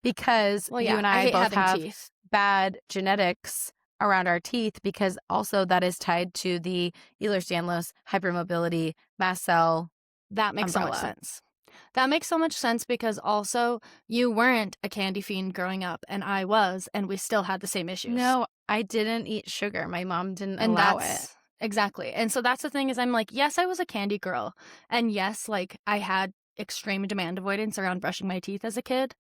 [SPEAKER 2] because
[SPEAKER 1] Well,
[SPEAKER 2] you
[SPEAKER 1] yeah,
[SPEAKER 2] and
[SPEAKER 1] I
[SPEAKER 2] I
[SPEAKER 1] hate
[SPEAKER 2] both
[SPEAKER 1] having
[SPEAKER 2] have
[SPEAKER 1] teeth.
[SPEAKER 2] bad genetics around our teeth because also that is tied to the Ehlers-Danlos hypermobility mast cell
[SPEAKER 1] That makes so much
[SPEAKER 2] umbrella.
[SPEAKER 1] sense. That makes so much sense because also you weren't a candy fiend growing up, and I was, and we still had the same issues.
[SPEAKER 2] No, I didn't eat sugar. My mom didn't
[SPEAKER 1] And
[SPEAKER 2] allow it.
[SPEAKER 1] that's exactly. And so that's the thing is I'm like, yes, I was a candy girl. And yes, like I had extreme demand avoidance around brushing my teeth as a kid.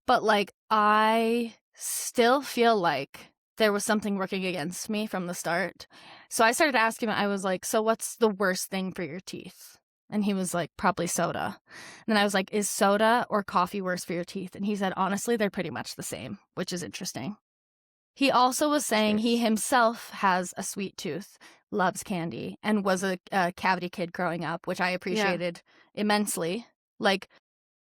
[SPEAKER 1] But like I still feel like there was something working against me from the start. So I started asking him, I was like, so what's the worst thing for your teeth? And he was like, probably soda. And then I was like, is soda or coffee worse for your teeth? And he said, honestly, they're pretty much the same, which is interesting. He also was saying he
[SPEAKER 2] Cheers.
[SPEAKER 1] himself has a sweet tooth, loves candy, and was a cavity kid growing up, which I
[SPEAKER 2] Yeah.
[SPEAKER 1] appreciated immensely. Like,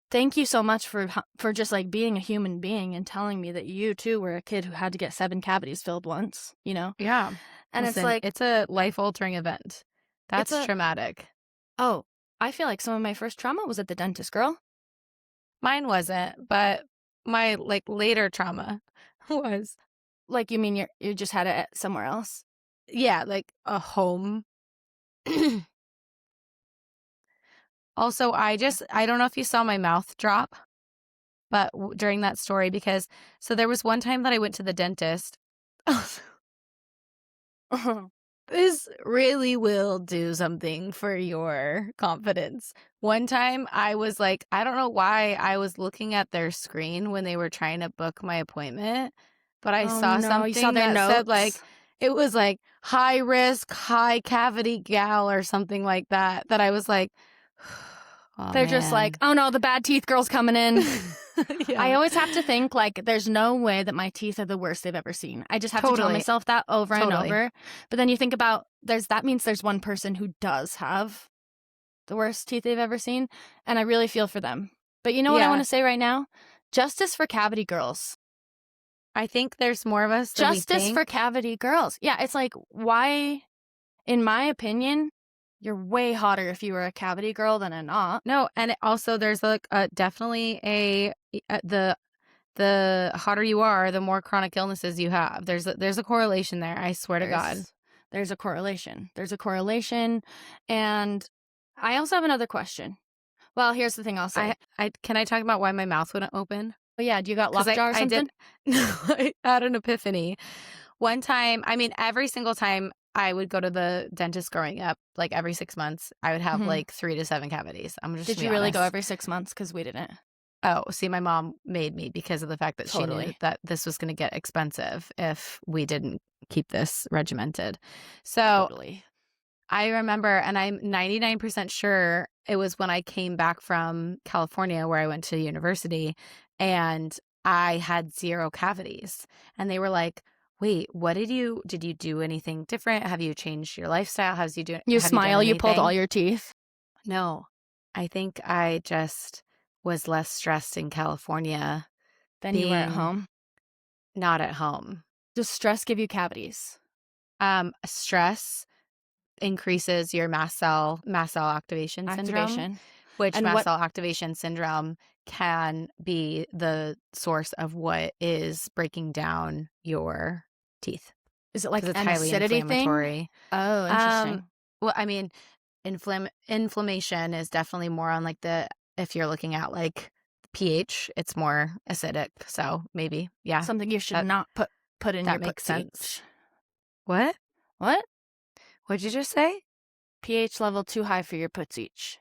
[SPEAKER 1] thank you so much for just like being a human being and telling me that you too were a kid who had to get 7 cavities filled once, you know?
[SPEAKER 2] Yeah.
[SPEAKER 1] And it's
[SPEAKER 2] Listen,
[SPEAKER 1] like,
[SPEAKER 2] it's a life-altering event.
[SPEAKER 1] it's
[SPEAKER 2] That's
[SPEAKER 1] a,
[SPEAKER 2] traumatic.
[SPEAKER 1] oh, I feel like some of my first trauma was at the dentist, girl.
[SPEAKER 2] Mine wasn't, but my, like, later trauma was.
[SPEAKER 1] Like, you mean you just had it somewhere else?
[SPEAKER 2] Yeah, like, a home. Also, I don't know if you saw my mouth drop, but during that story because so there was one time that I went to the dentist. This really will do something for your confidence. One time I was like, I don't know why I was looking at their screen when they were trying to book my appointment, but I
[SPEAKER 1] Oh
[SPEAKER 2] saw
[SPEAKER 1] no, you saw
[SPEAKER 2] something
[SPEAKER 1] their
[SPEAKER 2] that said like,
[SPEAKER 1] notes?
[SPEAKER 2] it was like high risk, high cavity gal or something like that, that I was like, Oh,
[SPEAKER 1] They're just like, oh no, the bad teeth girl's coming in.
[SPEAKER 2] Yeah.
[SPEAKER 1] I always have to think like there's no way that my teeth are the worst they've ever seen. I just have to tell
[SPEAKER 2] Totally.
[SPEAKER 1] myself that over and
[SPEAKER 2] Totally.
[SPEAKER 1] over. But then you think about that means there's one person who does have the worst teeth they've ever seen, and I really feel for them. But you know what I want to say right now? Justice for cavity girls.
[SPEAKER 2] I think there's more of us than we
[SPEAKER 1] Justice
[SPEAKER 2] think.
[SPEAKER 1] for cavity girls. Yeah, it's like, why, in my opinion, you're way hotter if you were a cavity girl than a not.
[SPEAKER 2] No, and also there's like definitely the hotter you are, the more chronic illnesses you have. There's a correlation there. I swear to God.
[SPEAKER 1] There's a correlation. And I also have another question. Well, here's the thing I'll say.
[SPEAKER 2] Can I talk about why my mouth wouldn't open?
[SPEAKER 1] Oh yeah, do you got lockjaw or something?
[SPEAKER 2] I had an epiphany. One time, I mean, every single time I would go to the dentist growing up, like every 6 months, I would have like 3 to 7 cavities. I'm just
[SPEAKER 1] Did you really go every 6 months? Because we didn't.
[SPEAKER 2] Oh, see, my mom made me because of the fact that she knew that this was going to get expensive if we didn't keep this regimented. So I remember, and I'm 99% sure it was when I came back from California where I went to university and I had 0 cavities. And they were like, wait, did you do anything different? Have you changed your lifestyle?
[SPEAKER 1] You smile, you pulled all your teeth?
[SPEAKER 2] No, I think I just was less stressed in California
[SPEAKER 1] than you were at home.
[SPEAKER 2] Not at home.
[SPEAKER 1] Does stress give you cavities?
[SPEAKER 2] Stress increases your mast cell activation syndrome, which mast cell activation syndrome can be the source of what is breaking down your teeth.
[SPEAKER 1] Is it like an acidity thing? Oh, interesting.
[SPEAKER 2] Well, I mean, inflammation is definitely more on like if you're looking at like pH, it's more acidic. So maybe, yeah.
[SPEAKER 1] Something you should not put in your
[SPEAKER 2] makes sense.
[SPEAKER 1] Putzeach.
[SPEAKER 2] What?
[SPEAKER 1] What'd
[SPEAKER 2] you just say?
[SPEAKER 1] pH level too high for your Putzeach.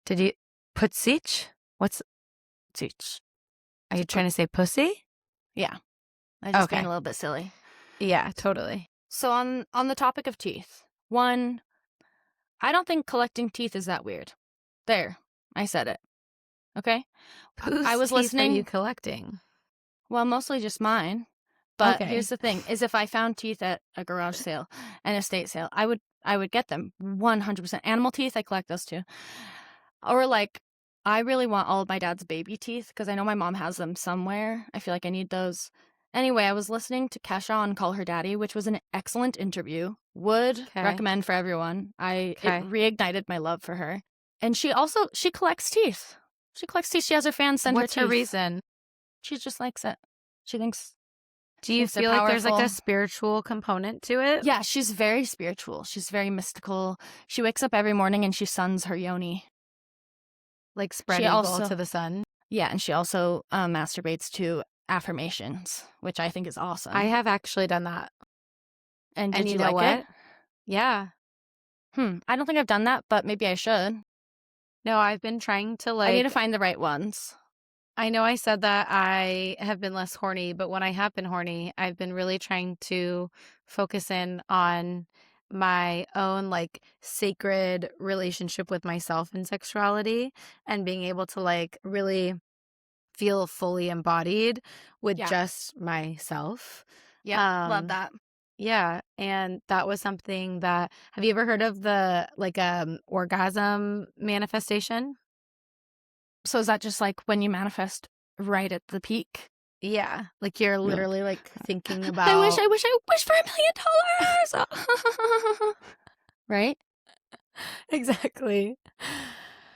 [SPEAKER 2] Did you Putzeach? What's
[SPEAKER 1] Putzeach?
[SPEAKER 2] Are you trying to say pussy?
[SPEAKER 1] Yeah. I just being a little bit silly.
[SPEAKER 2] Yeah, totally.
[SPEAKER 1] So on the topic of teeth, one, I don't think collecting teeth is that weird. There, I said it. Okay?
[SPEAKER 2] I was listening. Are you collecting?
[SPEAKER 1] Well, mostly just mine. But here's the thing, is if I found teeth at a garage sale, an estate sale, I would get them 100%. Animal teeth, I collect those too. Or like, I really want all of my dad's baby teeth because I know my mom has them somewhere. I feel like I need those. Anyway, I was listening to Kesha on Call Her Daddy, which was an excellent interview. Would recommend for everyone. It reignited my love for her. And she collects teeth. She has her fans send her teeth.
[SPEAKER 2] What's her reason?
[SPEAKER 1] She just likes it. She thinks.
[SPEAKER 2] Do you feel like there's like a spiritual component to it?
[SPEAKER 1] Yeah, she's very spiritual. She's very mystical. She wakes up every morning and she suns her yoni.
[SPEAKER 2] Like spread eagle to the sun?
[SPEAKER 1] Yeah, and she also masturbates to affirmations, which I think is awesome.
[SPEAKER 2] I have actually done that.
[SPEAKER 1] And did you like it?
[SPEAKER 2] Yeah.
[SPEAKER 1] I don't think I've done that, but maybe I should.
[SPEAKER 2] No, I've been trying to
[SPEAKER 1] I need to find the right ones.
[SPEAKER 2] I know I said that I have been less horny, but when I have been horny, I've been really trying to focus in on my own like sacred relationship with myself and sexuality and being able to like really feel fully embodied with just myself.
[SPEAKER 1] Yeah, love that.
[SPEAKER 2] Yeah, and that was something that, have you ever heard of the like orgasm manifestation?
[SPEAKER 1] So is that just like when you manifest right at the peak?
[SPEAKER 2] Yeah, like you're literally like thinking about.
[SPEAKER 1] I wish for $1 million. Right?
[SPEAKER 2] Exactly.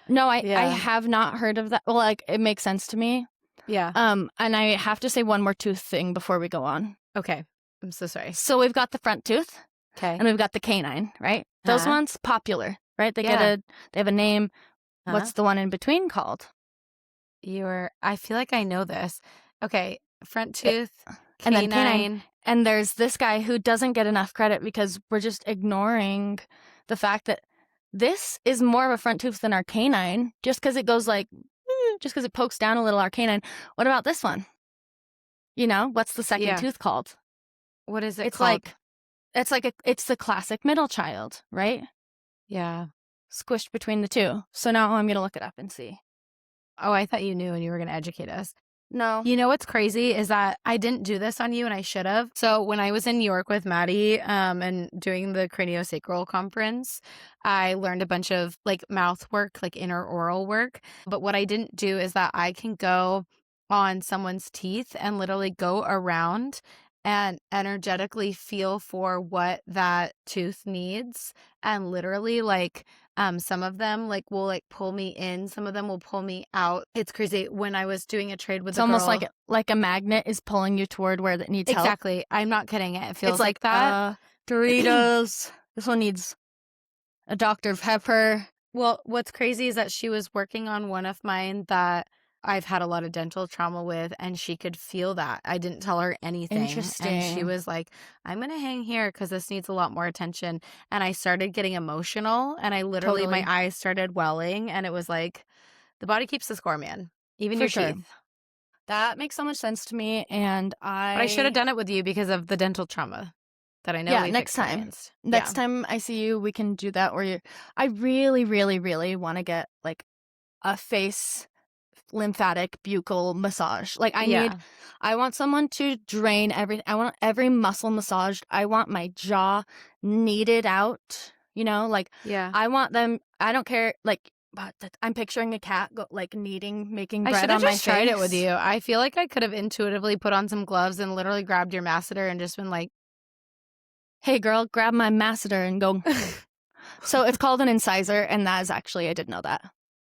[SPEAKER 1] No, I have not heard of that. Well, like it makes sense to me.
[SPEAKER 2] Yeah.
[SPEAKER 1] And I have to say one more tooth thing before we go on.
[SPEAKER 2] Okay. I'm so sorry.
[SPEAKER 1] So we've got the front tooth.
[SPEAKER 2] Okay.
[SPEAKER 1] And we've got the canine, right? Those ones popular, right? They have a name. What's the one in between called?
[SPEAKER 2] I feel like I know this. Okay, front tooth, canine.
[SPEAKER 1] And then canine. And there's this guy who doesn't get enough credit because we're just ignoring the fact that this is more of a front tooth than our canine, just because it goes like, just because it pokes down a little, our canine. What about this one? You know, what's the second tooth called?
[SPEAKER 2] What is it called?
[SPEAKER 1] It's the classic middle child, right?
[SPEAKER 2] Yeah.
[SPEAKER 1] squished between the two. So now I'm going to look it up and see.
[SPEAKER 2] Oh, I thought you knew and you were going to educate us.
[SPEAKER 1] No.
[SPEAKER 2] You know what's crazy is that I didn't do this on you and I should have. So when I was in New York with Maddie and doing the craniosacral conference, I learned a bunch of like mouth work, like inner oral work. But what I didn't do is that I can go on someone's teeth and literally go around and energetically feel for what that tooth needs, and literally like some of them like will like pull me in, some of them will pull me out. It's crazy. When I was doing a trade with
[SPEAKER 1] It's
[SPEAKER 2] the
[SPEAKER 1] almost
[SPEAKER 2] girl,
[SPEAKER 1] like a magnet is pulling you toward where it needs help.
[SPEAKER 2] exactly. I'm not kidding. It feels
[SPEAKER 1] It's
[SPEAKER 2] like that.
[SPEAKER 1] Doritos. This one needs a Dr. Pepper.
[SPEAKER 2] Well, what's crazy is that she was working on one of mine that I've had a lot of dental trauma with, and she could feel that. I didn't tell her anything. And she
[SPEAKER 1] Interesting.
[SPEAKER 2] was like, I'm going to hang here because this needs a lot more attention. And I started getting emotional, and I literally,
[SPEAKER 1] Totally.
[SPEAKER 2] my eyes started welling, and it was like, the body keeps the score, man. Even
[SPEAKER 1] For
[SPEAKER 2] your
[SPEAKER 1] sure.
[SPEAKER 2] teeth.
[SPEAKER 1] That makes so much sense to me, and
[SPEAKER 2] But I should have done it with you because of the dental trauma that I know we've
[SPEAKER 1] next time.
[SPEAKER 2] experienced.
[SPEAKER 1] Next time I see you, we can do that. Or I really, really, really want to get like a face lymphatic buccal massage. Like I want someone to drain everything. I want every muscle massaged. I want my jaw kneaded out, you know, like
[SPEAKER 2] Yeah.
[SPEAKER 1] I want them, I don't care, like, but I'm picturing a cat like kneading, making
[SPEAKER 2] I
[SPEAKER 1] bread
[SPEAKER 2] should
[SPEAKER 1] on
[SPEAKER 2] have
[SPEAKER 1] my
[SPEAKER 2] just tried it with
[SPEAKER 1] face.
[SPEAKER 2] you. I feel like I could have intuitively put on some gloves and literally grabbed your masseter and just been like,
[SPEAKER 1] Hey girl, grab my masseter and go. So it's called an incisor, and that is actually, I did know that.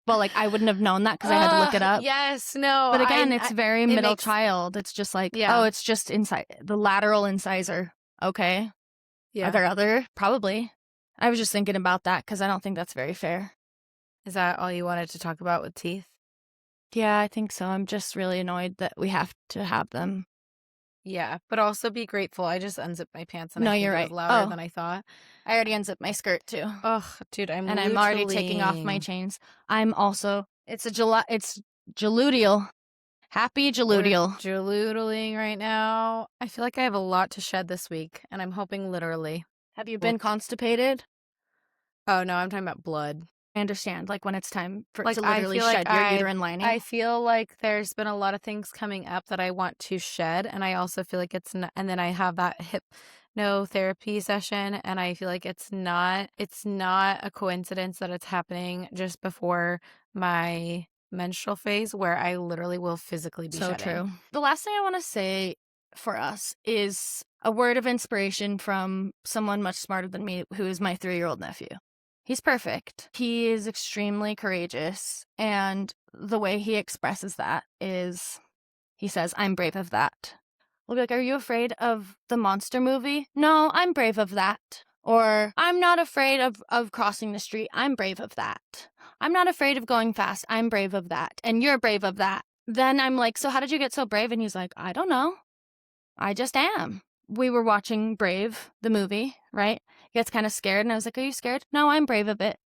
[SPEAKER 1] Well, like I wouldn't have known that because I had to look it up.
[SPEAKER 2] Yes, no.
[SPEAKER 1] But again, it's very middle
[SPEAKER 2] makes,
[SPEAKER 1] child. It's just like,
[SPEAKER 2] Yeah.
[SPEAKER 1] oh, it's just inside the lateral incisor. Okay.
[SPEAKER 2] Yeah.
[SPEAKER 1] Are there other? Probably. I was just thinking about that because I don't think that's very fair.
[SPEAKER 2] Is that all you wanted to talk about with teeth?
[SPEAKER 1] Yeah, I think so. I'm just really annoyed that we have to have them.
[SPEAKER 2] Yeah, but also be grateful. I just unzipped my pants and
[SPEAKER 1] No,
[SPEAKER 2] I think
[SPEAKER 1] you're
[SPEAKER 2] it
[SPEAKER 1] right.
[SPEAKER 2] was louder
[SPEAKER 1] Oh,
[SPEAKER 2] than I thought.
[SPEAKER 1] I already unzipped my skirt too.
[SPEAKER 2] Oh, dude, I'm
[SPEAKER 1] already taking off my chains. I'm also, it's jaludial. Happy jaludial.
[SPEAKER 2] We're jaludiling right now. I feel like I have a lot to shed this week, and I'm hoping literally.
[SPEAKER 1] Have you been constipated?
[SPEAKER 2] Oh, no, I'm talking about blood.
[SPEAKER 1] I understand, like when it's time to
[SPEAKER 2] Like,
[SPEAKER 1] literally shed your uterine lining.
[SPEAKER 2] I feel like there's been a lot of things coming up that I want to shed, and I also feel like it's not, and then I have that hypnotherapy session, and I feel like it's not a coincidence that it's happening just before my menstrual phase where I literally will physically be shedding.
[SPEAKER 1] True. The last thing I want to say for us is a word of inspiration from someone much smarter than me, who is my 3-year-old nephew. He's perfect. He is extremely courageous, and the way he expresses that is, he says, I'm brave of that. We'll be like, are you afraid of the monster movie? No, I'm brave of that. Or, I'm not afraid of crossing the street. I'm brave of that. I'm not afraid of going fast. I'm brave of that. And you're brave of that. Then I'm like, so how did you get so brave? And he's like, I don't know. I just am. We were watching Brave, the movie, right? He gets kind of scared, and I was like, are you scared? No, I'm brave of it.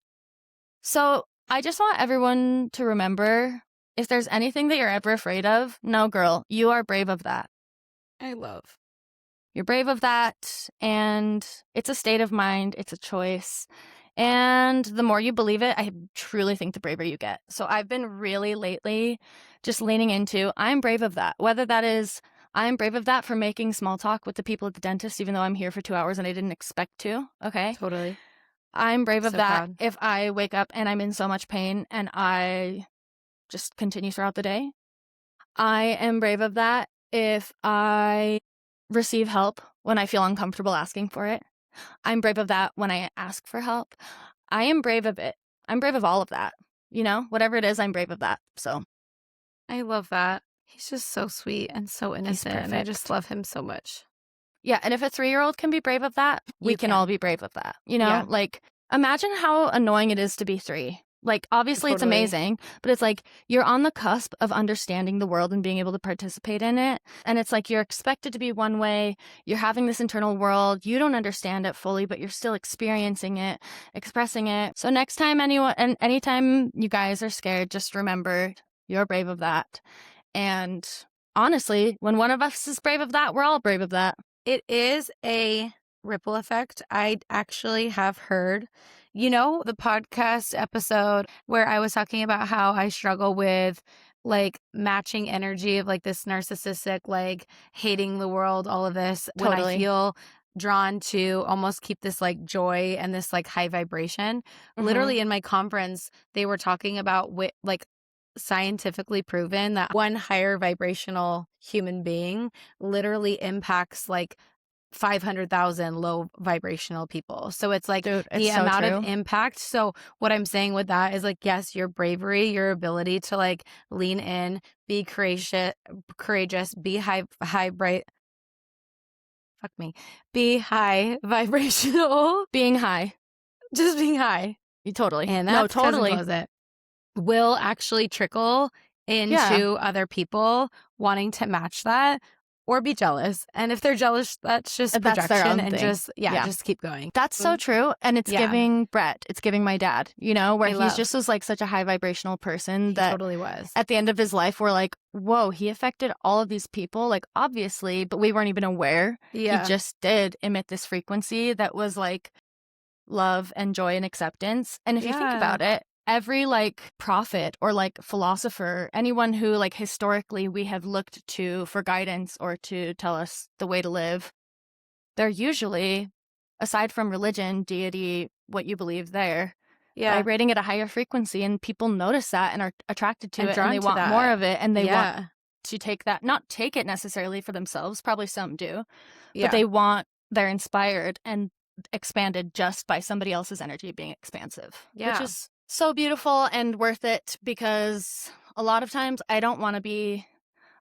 [SPEAKER 1] So I just want everyone to remember, if there's anything that you're ever afraid of, no, girl, you are brave of that. You're brave of that, and it's a state of mind. It's a choice. And the more you believe it, I truly think the braver you get. So I've been really lately just leaning into, I'm brave of that. Whether that is, I'm brave of that for making small talk with the people at the dentist, even though I'm here for 2 hours and I didn't expect to. Okay.
[SPEAKER 2] Totally.
[SPEAKER 1] I'm brave of
[SPEAKER 2] So
[SPEAKER 1] that
[SPEAKER 2] proud.
[SPEAKER 1] if I wake up and I'm in so much pain and I just continue throughout the day. I am brave of that if I receive help when I feel uncomfortable asking for it. I'm brave of that when I ask for help. I am brave of it. I'm brave of all of that. You know, whatever it is, I'm brave of that. So
[SPEAKER 2] I love that. He's just so sweet and so innocent, and I just love him so much.
[SPEAKER 1] Yeah, and if a 3-year-old can be brave of that, we can all be brave of that. You know,
[SPEAKER 2] Yeah.
[SPEAKER 1] like imagine how annoying it is to be 3. Like, obviously it's
[SPEAKER 2] Totally.
[SPEAKER 1] amazing, but it's like you're on the cusp of understanding the world and being able to participate in it. And it's like you're expected to be one way. You're having this internal world. You don't understand it fully, but you're still experiencing it, expressing it. So next time anytime you guys are scared, just remember you're brave of that. And honestly, when one of us is brave of that, we're all brave of that.
[SPEAKER 2] It is a ripple effect. I actually have heard You know, the podcast episode where I was talking about how I struggle with like matching energy of like this narcissistic, like hating the world, all of this, when I
[SPEAKER 1] Totally.
[SPEAKER 2] feel drawn to almost keep this like joy and this like high vibration. Literally in my conference, they were talking about like scientifically proven that one higher vibrational human being literally impacts like 500,000 low vibrational people. So it's like
[SPEAKER 1] Dude,
[SPEAKER 2] the
[SPEAKER 1] it's so
[SPEAKER 2] amount of
[SPEAKER 1] true.
[SPEAKER 2] impact. So what I'm saying with that is like, yes, your bravery, your ability to like lean in, be courageous, be be high vibrational,
[SPEAKER 1] Being high.
[SPEAKER 2] just being high.
[SPEAKER 1] Totally.
[SPEAKER 2] And
[SPEAKER 1] No,
[SPEAKER 2] that's Cousin
[SPEAKER 1] totally.
[SPEAKER 2] Closet. Will actually trickle into other people wanting to match that or be jealous. And if they're jealous, that's just
[SPEAKER 1] That's their
[SPEAKER 2] projection
[SPEAKER 1] own
[SPEAKER 2] and
[SPEAKER 1] thing.
[SPEAKER 2] just keep going.
[SPEAKER 1] That's so true. And it's giving Brett, it's giving my dad, you know, where he's just was like such a high vibrational person
[SPEAKER 2] He
[SPEAKER 1] that
[SPEAKER 2] totally was.
[SPEAKER 1] at the end of his life, we're like, whoa, he affected all of these people, like obviously, but we weren't even aware.
[SPEAKER 2] Yeah.
[SPEAKER 1] He just did emit this frequency that was like love and joy and acceptance. And if you think about it, every like prophet or like philosopher, anyone who like historically we have looked to for guidance or to tell us the way to live, they're usually, aside from religion, deity, what you believe there, vibrating at a higher frequency, and people notice that and are attracted to it, and they want more of it, and they want to take that, not take it necessarily for themselves, probably some do, but they're inspired and expanded just by somebody else's energy being expansive, which is so beautiful and worth it, because a lot of times I want to be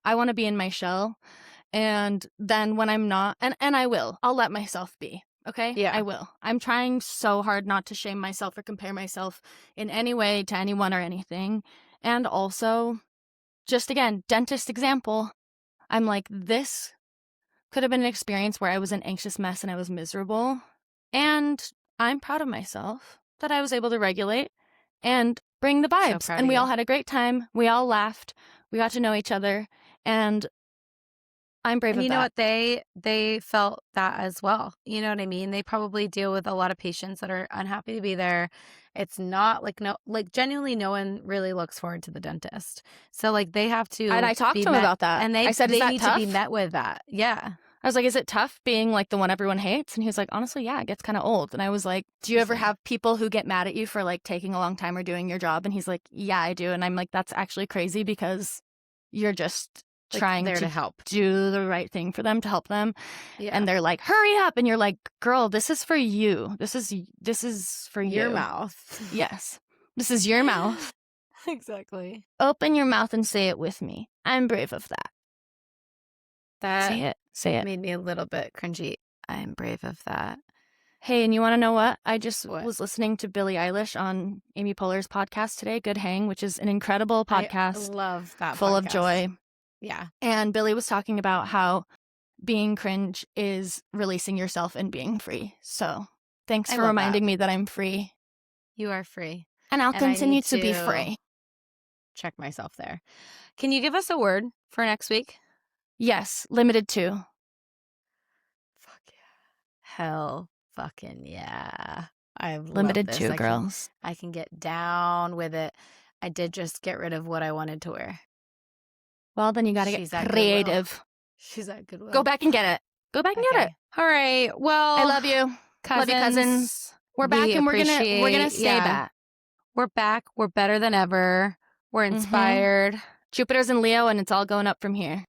[SPEAKER 1] in my shell, and then when I'm not, and I'll let myself be, okay?
[SPEAKER 2] Yeah.
[SPEAKER 1] I will. I'm trying so hard not to shame myself or compare myself in any way to anyone or anything. And also, just again, dentist example, I'm like, this could have been an experience where I was an anxious mess and I was miserable. And I'm proud of myself that I was able to regulate and bring the vibes.
[SPEAKER 2] So
[SPEAKER 1] and we all had a great time. We all laughed. We got to know each other. And I'm brave of that.
[SPEAKER 2] You know what? They felt that as well. You know what I mean? They probably deal with a lot of patients that are unhappy to be there. It's not like genuinely no one really looks forward to the dentist. So like they have to.
[SPEAKER 1] And I talked to him about that.
[SPEAKER 2] And
[SPEAKER 1] I said,
[SPEAKER 2] they
[SPEAKER 1] is that
[SPEAKER 2] need
[SPEAKER 1] tough?
[SPEAKER 2] to be met with that. Yeah.
[SPEAKER 1] I was like, is it tough being like the one everyone hates? And he was like, honestly, yeah, it gets kind of old. And I was like, do you ever have people who get mad at you for like taking a long time or doing your job? And he's like, yeah, I do. And I'm like, that's actually crazy, because you're just like trying to
[SPEAKER 2] help,
[SPEAKER 1] do the right thing for them, to help them. Yeah. And they're like, hurry up. And you're like, girl, this is for you. This is for
[SPEAKER 2] your
[SPEAKER 1] you.
[SPEAKER 2] Mouth.
[SPEAKER 1] Yes. This is your mouth.
[SPEAKER 2] Exactly.
[SPEAKER 1] Open your mouth and say it with me. I'm brave of that.
[SPEAKER 2] That
[SPEAKER 1] Say it.
[SPEAKER 2] made me a little bit cringy. I'm brave of that.
[SPEAKER 1] Hey, and you want to know what? I just was listening to Billie Eilish on Amy Poehler's podcast today, Good Hang, which is an incredible podcast.
[SPEAKER 2] I love that
[SPEAKER 1] full
[SPEAKER 2] podcast.
[SPEAKER 1] of joy.
[SPEAKER 2] Yeah.
[SPEAKER 1] And Billie was talking about how being cringe is releasing yourself and being free. So thanks for reminding me that I'm free.
[SPEAKER 2] You are free.
[SPEAKER 1] And I'll continue to be free.
[SPEAKER 2] Check myself there. Can you give us a word for next week?
[SPEAKER 1] Yes, limited to.
[SPEAKER 2] Fuck yeah. Hell fucking yeah. I've
[SPEAKER 1] limited to, girls.
[SPEAKER 2] I can get down with it. I did just get rid of what I wanted to wear.
[SPEAKER 1] Well, then you got to get creative.
[SPEAKER 2] She's at Goodwill.
[SPEAKER 1] Go back and get it. Go back and get it.
[SPEAKER 2] All right. Well,
[SPEAKER 1] I love you.
[SPEAKER 2] Cousins.
[SPEAKER 1] Love you, cousins. We're back, and we're gonna stay back.
[SPEAKER 2] We're back. We're better than ever. We're inspired.
[SPEAKER 1] Jupiter's in Leo, and it's all going up from here.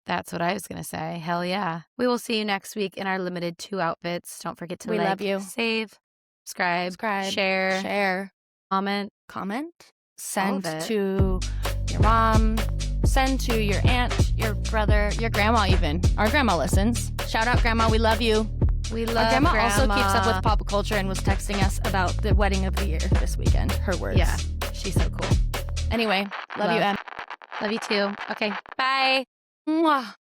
[SPEAKER 2] That's what I was going to say. Hell yeah. We will see you next week in our limited 2 outfits. Don't forget to
[SPEAKER 1] love you.
[SPEAKER 2] Save, subscribe, share, comment,
[SPEAKER 1] send to your mom, send to your aunt, your brother, your grandma even. Our grandma listens. Shout out, Grandma. We love you.
[SPEAKER 2] We love
[SPEAKER 1] Our grandma also keeps up with pop culture and was texting us about the wedding of the year this weekend. Her words.
[SPEAKER 2] Yeah. She's so cool.
[SPEAKER 1] Anyway, love you, Em.
[SPEAKER 2] Love you too. Okay. Bye.
[SPEAKER 1] Mwah.